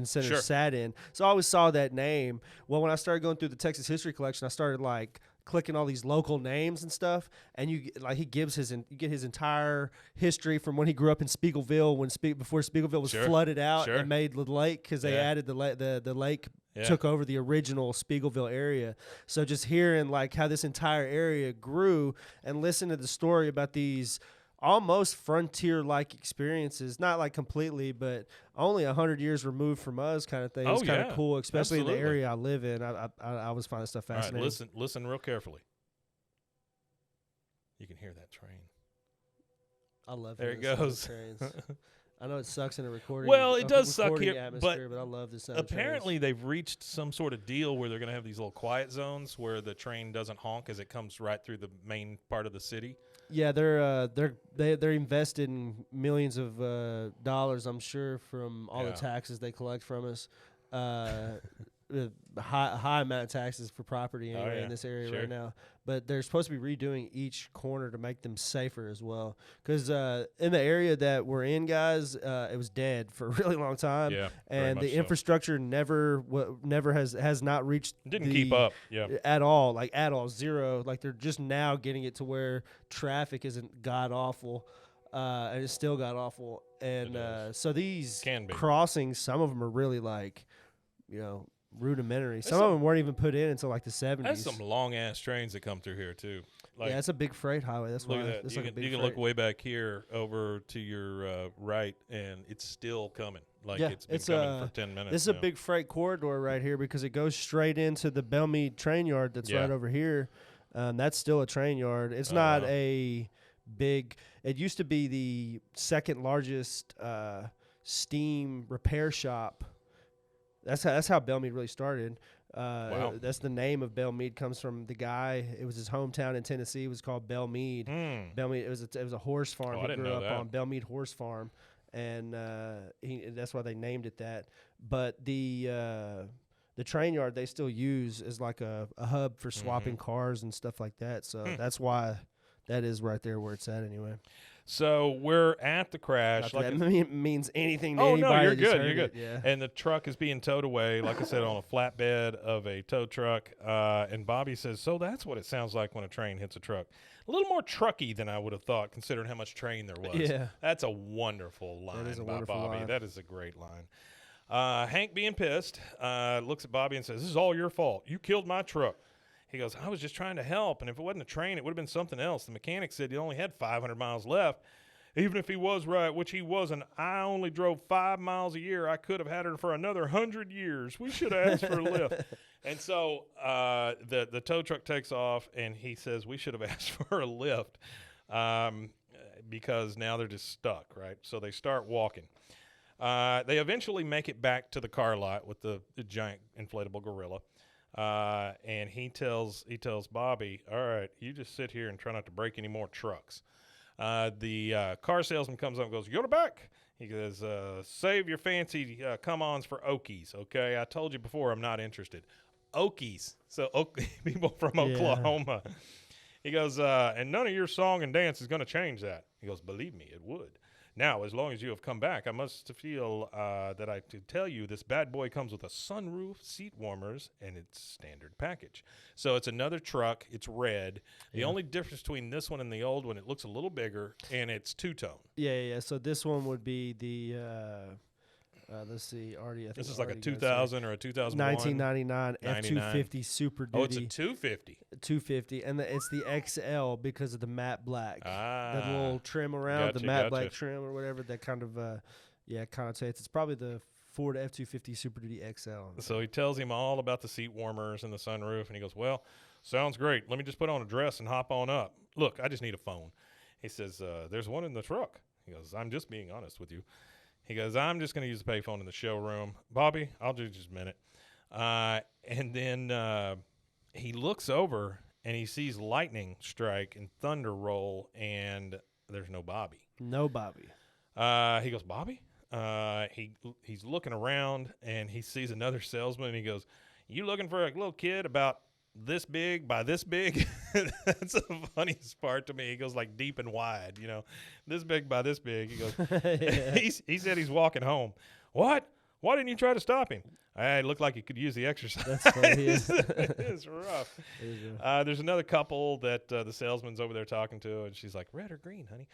center sat in, so I always saw that name. Well, when I started going through the Texas history collection, I started like clicking all these local names and stuff, and you get his entire history from when he grew up in Spiegelville, before Spiegelville was flooded out and made the lake, because they added the lake. Took over the original Spiegelville area. So just hearing like how this entire area grew, and listen to the story about these almost frontier-like experiences, not like completely, but only 100 years removed from us kind of thing. It's kind of cool, especially in the area I live in. I always find this stuff fascinating. All right, listen real carefully. You can hear that train. I love there it goes. Trains. I know it sucks in a recording. Well, it does suck here, but I love this sound. Apparently, they've reached some sort of deal where they're going to have these little quiet zones where the train doesn't honk as it comes right through the main part of the city. Yeah, they're invested in millions of dollars, I'm sure, from all the taxes they collect from us. high amount of taxes for property anyway in this area right now. But they're supposed to be redoing each corner to make them safer as well. Because in the area that we're in, guys, it was dead for a really long time. Yeah, and the infrastructure never has not reached didn't keep up. At all, zero. Like they're just now getting it to where traffic isn't god awful. And it's still god awful. And so these crossings, some of them are really rudimentary. Some of them weren't even put in until like the 70s. There's some long ass trains that come through here too. Yeah, it's a big freight highway. That's why it's like a big you can look way back here over to your right, and it's still coming. It's been coming for 10 minutes. This is a big freight corridor right here because it goes straight into the Belmead train yard that's right over here. That's still a train yard. It's not a big. It used to be the second largest steam repair shop. That's how Belmead really started. Wow. That's the name of Belmead comes from the guy. It was his hometown in Tennessee. It was called Belmead. Belmead. It was a horse farm. He grew up on Belmead Horse Farm, and that's why they named it that. But the train yard they still use as like a hub for swapping cars and stuff like that. So that's why that is right there where it's at anyway. So we're at the crash. That means anything to anybody. No, you're good. You're good. Yeah. And the truck is being towed away, like I said, on a flatbed of a tow truck. And Bobby says, so that's what it sounds like when a train hits a truck. A little more trucky than I would have thought, considering how much train there was. Yeah. That's a wonderful line by Bobby. Line. That is a great line. Hank, being pissed, looks at Bobby and says, this is all your fault. You killed my truck. He goes, I was just trying to help, and if it wasn't a train, it would have been something else. The mechanic said he only had 500 miles left. Even if he was right, which he wasn't, I only drove 5 miles a year. I could have had her for another 100 years. We should have asked for a lift. And so the tow truck takes off, and he says we should have asked for a lift because now they're just stuck, right? So they start walking. They eventually make it back to the car lot with the giant inflatable gorilla. And he tells Bobby, all right, you just sit here and try not to break any more trucks. The car salesman comes up and goes, you go to back. He goes, save your fancy come-ons for Okies, okay? I told you before I'm not interested. Okies, so people from Oklahoma. He goes, and none of your song and dance is going to change that. He goes, believe me, it would. Now, as long as you have come back, I must feel that I could tell you this bad boy comes with a sunroof, seat warmers, and its standard package. So it's another truck. It's red. The only difference between this one and the old one, it looks a little bigger, and it's two-tone. Yeah. So this one would be the let's see, Artie. I think this is like a 2000 or a 2001? 1999 F250 Super Duty. Oh, it's a 250. 250, and it's the XL because of the matte black. That little trim around, the matte black trim or whatever, that kind of, connotates. It's probably the Ford F250 Super Duty XL. So he tells him all about the seat warmers and the sunroof, and he goes, well, sounds great. Let me just put on a dress and hop on up. Look, I just need a phone. He says, there's one in the truck. He goes, I'm just being honest with you. He goes, I'm just going to use the payphone in the showroom. Bobby, I'll do just a minute. And then he looks over, and he sees lightning strike and thunder roll, and there's no Bobby. No Bobby. He goes, Bobby? He's looking around, and he sees another salesman, and he goes, you looking for a little kid about this big by this big? That's the funniest part to me. He goes like deep and wide, this big by this big. He goes, he said he's walking home. What? Why didn't you try to stop him? It looked like he could use the exercise. That's funny. It's rough. There's another couple that the salesman's over there talking to, and she's like, red or green, honey?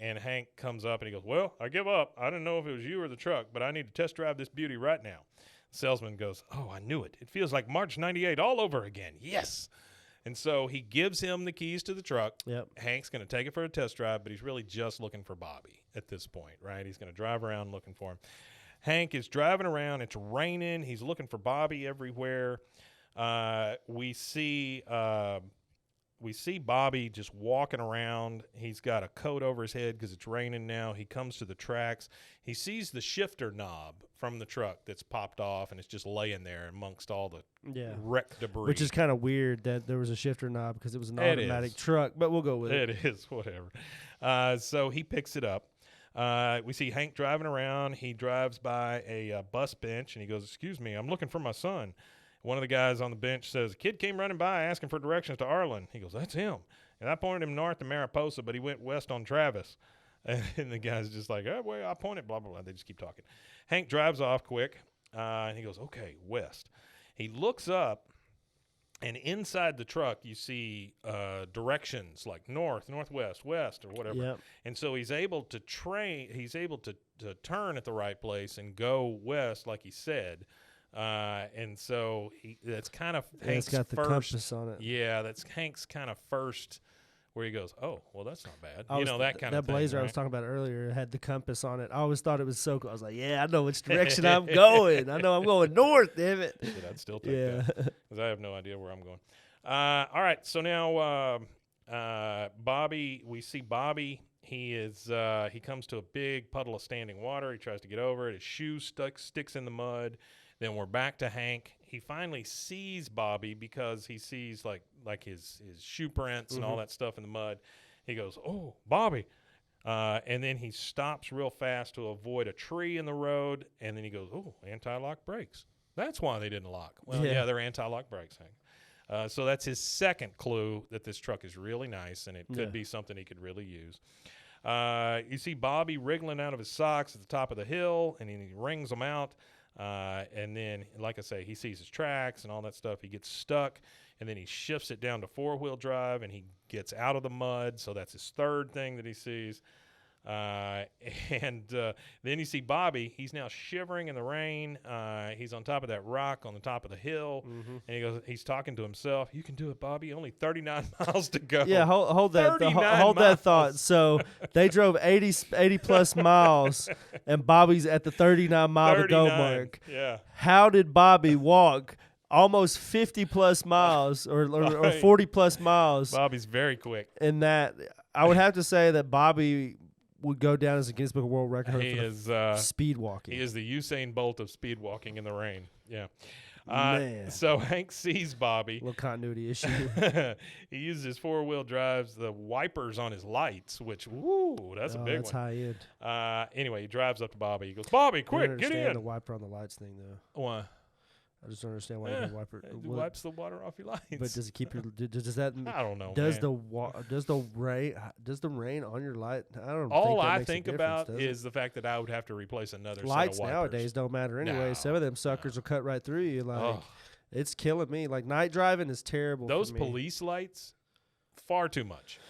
And Hank comes up and he goes, well, I give up. I didn't know if it was you or the truck, but I need to test drive this beauty right now. Salesman goes, oh, I knew it. It feels like March 98 all over again. Yes. And so he gives him the keys to the truck. Yep. Hank's going to take it for a test drive, but he's really just looking for Bobby at this point, right? He's going to drive around looking for him. Hank is driving around. It's raining. He's looking for Bobby everywhere. We see Bobby just walking around. He's got a coat over his head because it's raining now. He comes to the tracks. He sees the shifter knob from the truck that's popped off, and it's just laying there amongst all the wrecked debris. Which is kind of weird that there was a shifter knob because it was an automatic truck, but we'll go with it. It is, whatever. So he picks it up. We see Hank driving around. He drives by a bus bench, and he goes, "Excuse me, I'm looking for my son." One of the guys on the bench says, "A kid came running by asking for directions to Arlen." He goes, "That's him." And I pointed him north to Mariposa, but he went west on Travis. And the guy's just like, "Oh, well, I pointed, blah, blah, blah." They just keep talking. Hank drives off quick, and he goes, "Okay, west." He looks up, and inside the truck you see directions like north, northwest, west, or whatever. Yep. And so he's able to turn at the right place and go west like he said. And so that's kind of Hank's it's got the first, compass on it. Yeah, that's Hank's kind of first where he goes, "Oh, well, that's not bad." That kind of that thing. Blazer right? I was talking about earlier had the compass on it. I always thought it was so cool. I was like, yeah, I know which direction I'm going. I know I'm going north, damn it. Shit, I'd still take that because I have no idea where I'm going. All right, so now Bobby, we see Bobby. He comes to a big puddle of standing water. He tries to get over it. His shoe sticks in the mud. Then we're back to Hank. He finally sees Bobby because he sees like his shoe prints and all that stuff in the mud. He goes, "Oh, Bobby." And then he stops real fast to avoid a tree in the road. And then he goes, "Oh, anti-lock brakes. That's why they didn't lock." Well, yeah they're anti-lock brakes, Hank. So that's his second clue that this truck is really nice and it could be something he could really use. You see Bobby wriggling out of his socks at the top of the hill, and he wrings them out. And then, like I say, he sees his tracks and all that stuff. He gets stuck, and then he shifts it down to 4-wheel drive, and he gets out of the mud. So that's his third thing that he sees. And then you see Bobby. He's now shivering in the rain. He's on top of that rock on the top of the hill, and he's talking to himself. "You can do it, Bobby. Only 39 miles to go." Yeah, hold that. Hold that thought. So they drove 80 plus miles, and Bobby's at the 39 mile to go mark. Yeah. How did Bobby walk almost 50 plus miles or 40 plus miles? Bobby's very quick. In that, I would have to say that Bobby would go down as a Guinness Book of World Record for speed walking. He is the Usain Bolt of speed walking in the rain. Yeah. Man. So Hank sees Bobby. Little continuity issue. He uses his 4-wheel drives, the wipers on his lights, which, woo, that's a big that's one. high end. Anyway, he drives up to Bobby. He goes, "Bobby, quick, get in." The wiper on the lights thing, though. Why? I just don't understand why you can wiper. It wipes the water off your lights. But does it keep your? Does that? I don't know. Does man. Does the rain on your light? I don't. All think that I makes think a about does is the fact that I would have to replace another lights set of wipers. nowadays don't matter anyway. No, Some of them suckers will cut right through you. Like it's killing me. Like night driving is terrible. Those for me. police lights, far too much.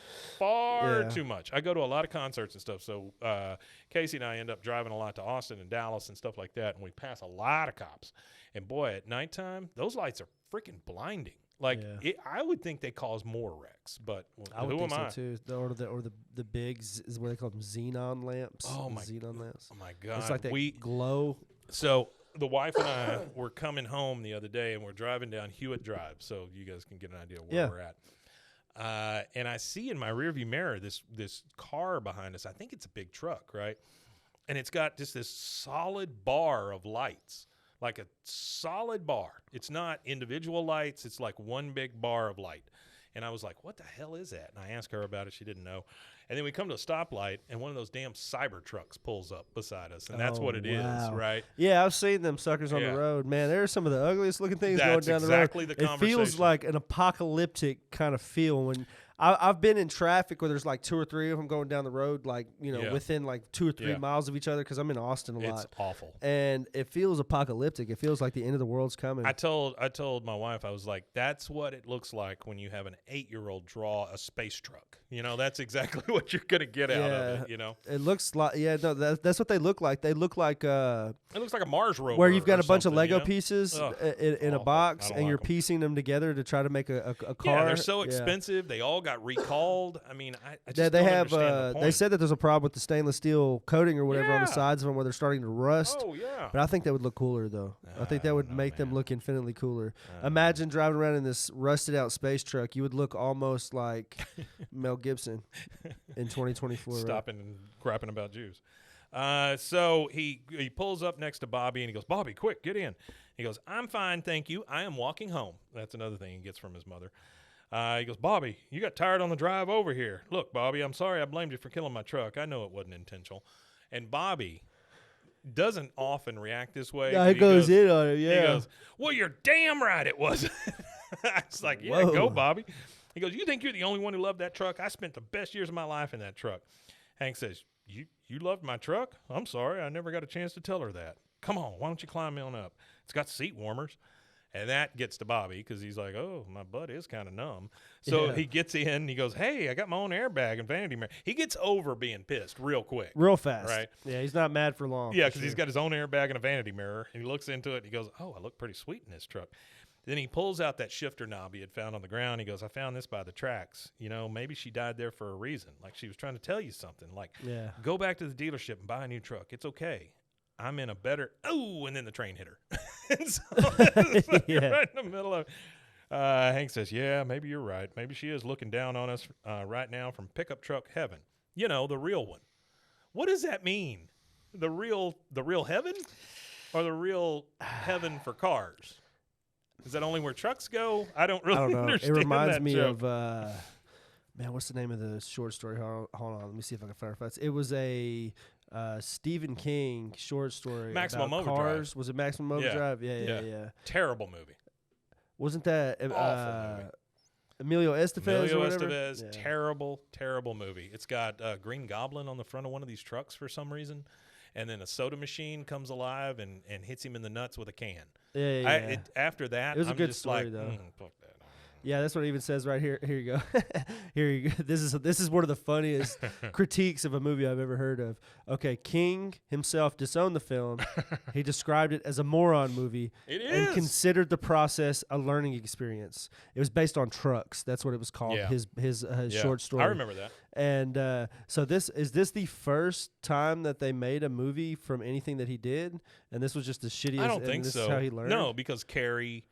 Far too much. I go to a lot of concerts and stuff. So Casey and I end up driving a lot to Austin and Dallas and stuff like that, and we pass a lot of cops. And boy, at nighttime, those lights are freaking blinding. Like I would think they cause more wrecks, but who am I? So too. Or the big is what they call them, xenon lamps. Oh my xenon lamps. Oh my God! It's like that glow. So the wife and I were coming home the other day, and we're driving down Hewitt Drive, so you guys can get an idea of where we're at. And I see in my rearview mirror this car behind us. I think it's a big truck, right? And it's got just this solid bar of lights. Like a solid bar. It's not individual lights. It's like one big bar of light. And I was like, "What the hell is that?" And I asked her about it. She didn't know. And then we come to a stoplight, and one of those damn cyber trucks pulls up beside us. And that's what it is, right? Yeah, I've seen them suckers on the road. Man, there's some of the ugliest looking things going down the road. That's exactly the conversation. It feels like an apocalyptic kind of feel when I've been in traffic where there's like 2 or 3 of them going down the road, like, within like 2 or 3 miles of each other, because I'm in Austin a lot. It's awful. And it feels apocalyptic. It feels like the end of the world's coming. I told my wife, I was like, "That's what it looks like when you have an 8-year-old draw a space truck. That's exactly what you're going to get out of it, It looks like, that's what they look like. They look like it looks like a Mars rover. Where you've got a bunch of Lego pieces in a box, and you're them. piecing them together to try to make a car. Yeah, they're so expensive. They all got recalled. I mean, I just they don't have. understand the point. They said that there's a problem with the stainless steel coating or whatever on the sides of them where they're starting to rust. Oh yeah. But I think that would look cooler though. I think that would make them look infinitely cooler. Imagine driving around in this rusted out space truck. You would look almost like Mel Gibson in 2024. Stopping and crapping about Jews. So he pulls up next to Bobby and he goes, "Bobby, quick, get in." He goes, "I'm fine, thank you. I am walking home." That's another thing he gets from his mother. He goes, "Bobby, you got tired on the drive over here. Look, Bobby, I'm sorry I blamed you for killing my truck. I know it wasn't intentional." And Bobby doesn't often react this way. Yeah, he goes in on it, yeah. He goes, well, you're damn right it wasn't. It's like, yeah, Whoa. go, Bobby. He goes, you think you're the only one who loved that truck? I spent the best years of my life in that truck. Hank says, you loved my truck? I'm sorry, I never got a chance to tell her that. Come on, why don't you climb on up? It's got seat warmers. And that gets to Bobby because he's like, oh, my butt is kind of numb. So he gets in. He goes, hey, I got my own airbag and vanity mirror. He gets over being pissed real quick. Real fast. Right? Yeah, he's not mad for long. Yeah, because he's got his own airbag and a vanity mirror. And he looks into it. And he goes, oh, I look pretty sweet in this truck. Then he pulls out that shifter knob he had found on the ground. He goes, I found this by the tracks. You know, maybe she died there for a reason. Like she was trying to tell you something. Like, go back to the dealership and buy a new truck. It's okay. I'm in a better – oh, and then the train hit her. And so right in the middle of Hank says, yeah, maybe you're right. Maybe she is looking down on us right now from pickup truck heaven. You know, the real one. What does that mean? The real heaven or the real heaven for cars? Is that only where trucks go? I don't really understand. It reminds that me joke. of man, what's the name of the short story? Hold on. Let me see if I can find it. It was a Stephen King short story Maximum about Overdrive. Cars. Was it Maximum Overdrive? Yeah. Terrible movie. Wasn't that Awful movie. Emilio Estevez or whatever? Estevez, terrible movie. It's got Green Goblin on the front of one of these trucks for some reason, and then a soda machine comes alive and hits him in the nuts with a can. Yeah. After that, it was a good just story, like, though. Fuck that. Yeah, that's what it even says right here. Here you go. Here you go. This is one of the funniest critiques of a movie I've ever heard of. Okay, King himself disowned the film. He described it as a moron movie. And considered the process a learning experience. It was based on trucks. That's what it was called. Yeah. His short story. I remember that. And so is this the first time that they made a movie from anything that he did? And this was just the shittiest. I don't think this so. Is how he learned? No, because Carrie.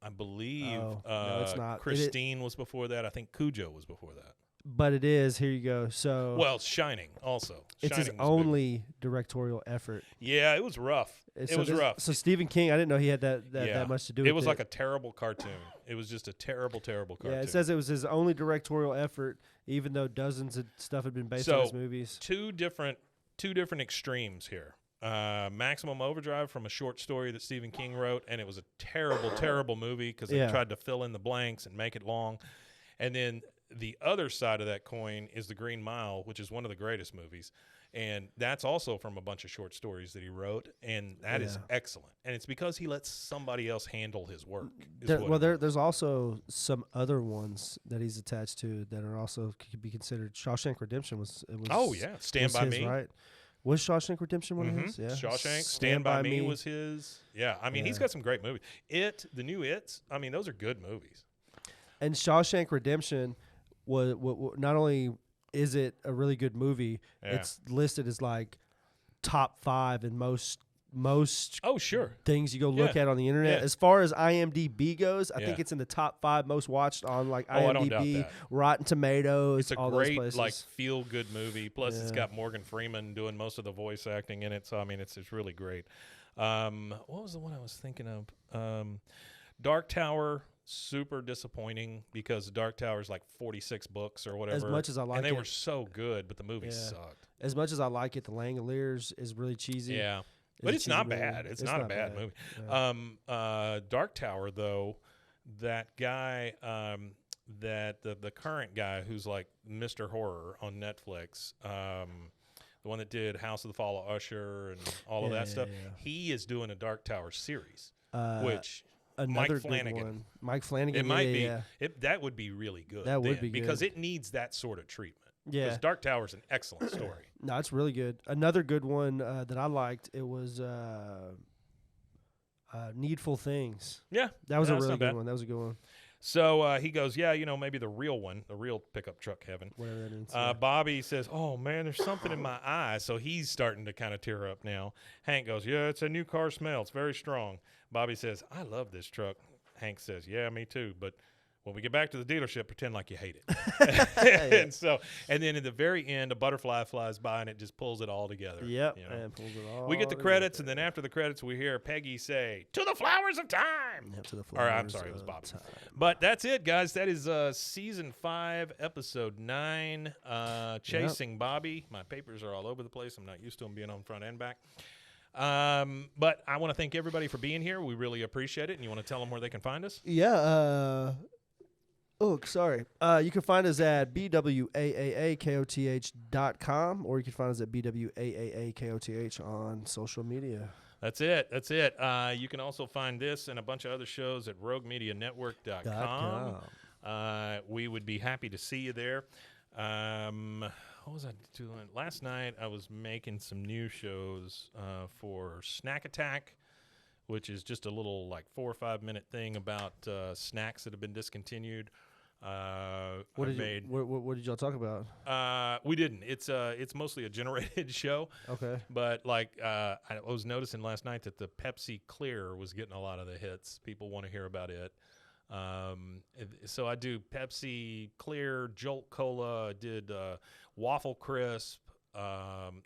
I believe no, it's not. Christine was before that. I think Cujo was before that. But it is. Here you go. So Shining also. It's Shining his only directorial effort. Yeah, it was rough. It was rough. So Stephen King, I didn't know he had that much to do with it. It was like a terrible cartoon. It was just a terrible cartoon. Yeah, it says it was his only directorial effort, even though dozens of stuff had been based on his movies. Two different extremes here. Maximum Overdrive from a short story that Stephen King wrote, and it was a terrible movie because they tried to fill in the blanks and make it long. And then the other side of that coin is The Green Mile, which is one of the greatest movies, and that's also from a bunch of short stories that he wrote, and that is excellent. And it's because he lets somebody else handle his work. There's also some other ones that he's attached to that are also could be considered. Shawshank Redemption was Stand By Me, right? Was Shawshank Redemption one of his? Yeah. Shawshank, Stand By Me was his. Yeah, I mean, he's got some great movies. The new It's, I mean, those are good movies. And Shawshank Redemption was not only is it a really good movie, it's listed as like top 5 in most things you go look at on the internet. As far as IMDb goes, I think it's in the top 5 most watched on like IMDb, I don't doubt that. Rotten Tomatoes. It's a all great those places. feel good movie. Plus, it's got Morgan Freeman doing most of the voice acting in it. So I mean, it's really great. What was the one I was thinking of? Dark Tower. Super disappointing because Dark Tower is like 46 books or whatever. As much as I like it. And they were so good, but the movie sucked. As much as I like it, The Langoliers is really cheesy. Yeah. But it's not bad. It's not a bad movie. Yeah. Dark Tower, though, that guy, the current guy who's like Mr. Horror on Netflix, the one that did House of the Fall of Usher and all of that stuff, he is doing a Dark Tower series, which... Mike Flanagan. Mike Flanagan. It might be. That would be really good. That would be because good. it needs that sort of treatment. Yeah. Because Dark Tower is an excellent story. No, it's really good. Another good one that I liked. It was Needful Things. Yeah, that was a really good one. That was a good one. So he goes, maybe the real one, the real pickup truck heaven. Whatever that means. Bobby says, oh, man, there's something in my eye. So he's starting to kind of tear up now. Hank goes, yeah, it's a new car smell. It's very strong. Bobby says, I love this truck. Hank says, yeah, me too. But When we get back to the dealership, pretend like you hate it. and then at the very end, a butterfly flies by and it just pulls it all together. Yep. You know? And pulls it all we get the credits, and then after the credits, we hear Peggy say, "To the flowers of time." Yep, to the flowers. Or I'm sorry, it was Bobby. Time. But that's it, guys. That is season 5, episode 9. Chasing Bobby. My papers are all over the place. I'm not used to them being on front and back. But I want to thank everybody for being here. We really appreciate it. And you want to tell them where they can find us? Yeah. Sorry. You can find us at bwaaakoth.com, or you can find us at bwaaakoth on social media. That's it. You can also find this and a bunch of other shows at roguemedianetwork.com. We would be happy to see you there. What was I doing? Last night I was making some new shows for Snack Attack, which is just a little like 4 or 5 minute thing about snacks that have been discontinued. What did y'all talk about? We didn't. It's mostly a generated show. Okay. But like I was noticing last night that the Pepsi Clear was getting a lot of the hits. People want to hear about it. So I do Pepsi Clear, Jolt Cola. I did Waffle Crisp.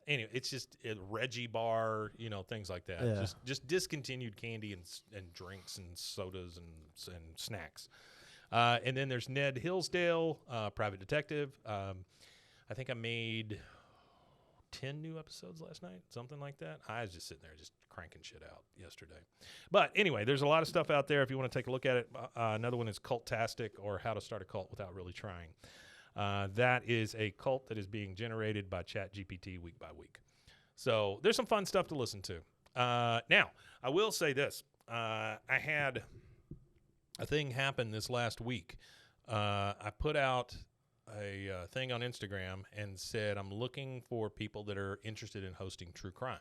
Anyway, it's just Reggie Bar, things like that. Yeah. Just discontinued candy and drinks and sodas and snacks. And then there's Ned Hillsdale, private detective. I think I made 10 new episodes last night, something like that. I was just sitting there just cranking shit out yesterday. But anyway, there's a lot of stuff out there if you want to take a look at it. Another one is Cultastic, or How to Start a Cult Without Really Trying. That is a cult that is being generated by ChatGPT week by week. So there's some fun stuff to listen to. Now, I will say this. I had a thing happen this last week. I put out a thing on Instagram and said I'm looking for people that are interested in hosting true crime,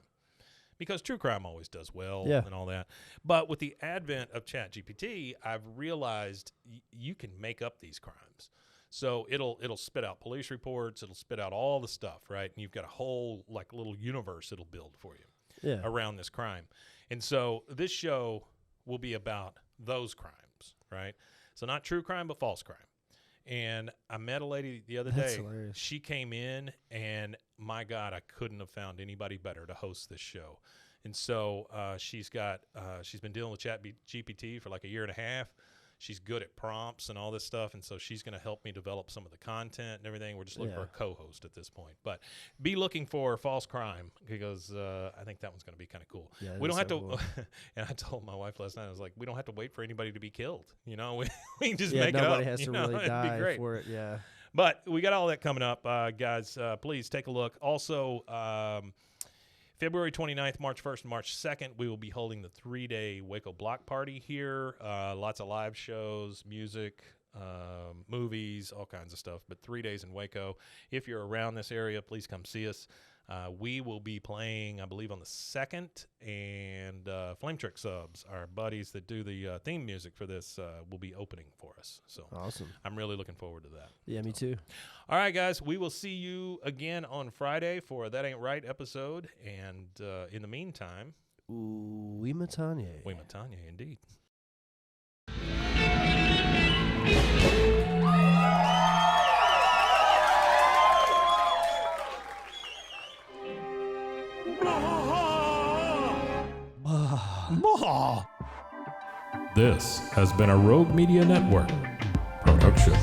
because true crime always does well and all that. But with the advent of ChatGPT, I've realized you can make up these crimes. So it'll spit out police reports, it'll spit out all the stuff, right? And you've got a whole like little universe it'll build for you around this crime. And so this show will be about those crimes, right? So not true crime, but false crime. And I met a lady the other day. Hilarious. She came in, and my God, I couldn't have found anybody better to host this show. And so she's been dealing with ChatGPT for like a year and a half. She's good at prompts and all this stuff, and so she's going to help me develop some of the content and everything. We're just looking for a co-host at this point. But be looking for false crime, because I think that one's going to be kind of cool. Yeah, we don't have to cool. And I told my wife last night, I was like, we don't have to wait for anybody to be killed. We can just make it up. Nobody has to really die for it, But we got all that coming up, guys. Please take a look. Also, February 29th, March 1st, and March 2nd, we will be holding the 3-day Waco Block Party here. Lots of live shows, music, movies, all kinds of stuff. But 3 days in Waco. If you're around this area, please come see us. We will be playing, I believe, on the 2nd, and Flame Trick Subs, our buddies that do the theme music for this, will be opening for us. So awesome! I'm really looking forward to that. Yeah, me too. All right, guys, we will see you again on Friday for That Ain't Right episode, and in the meantime, we matanye. We matanye, indeed. This has been a Rogue Media Network production.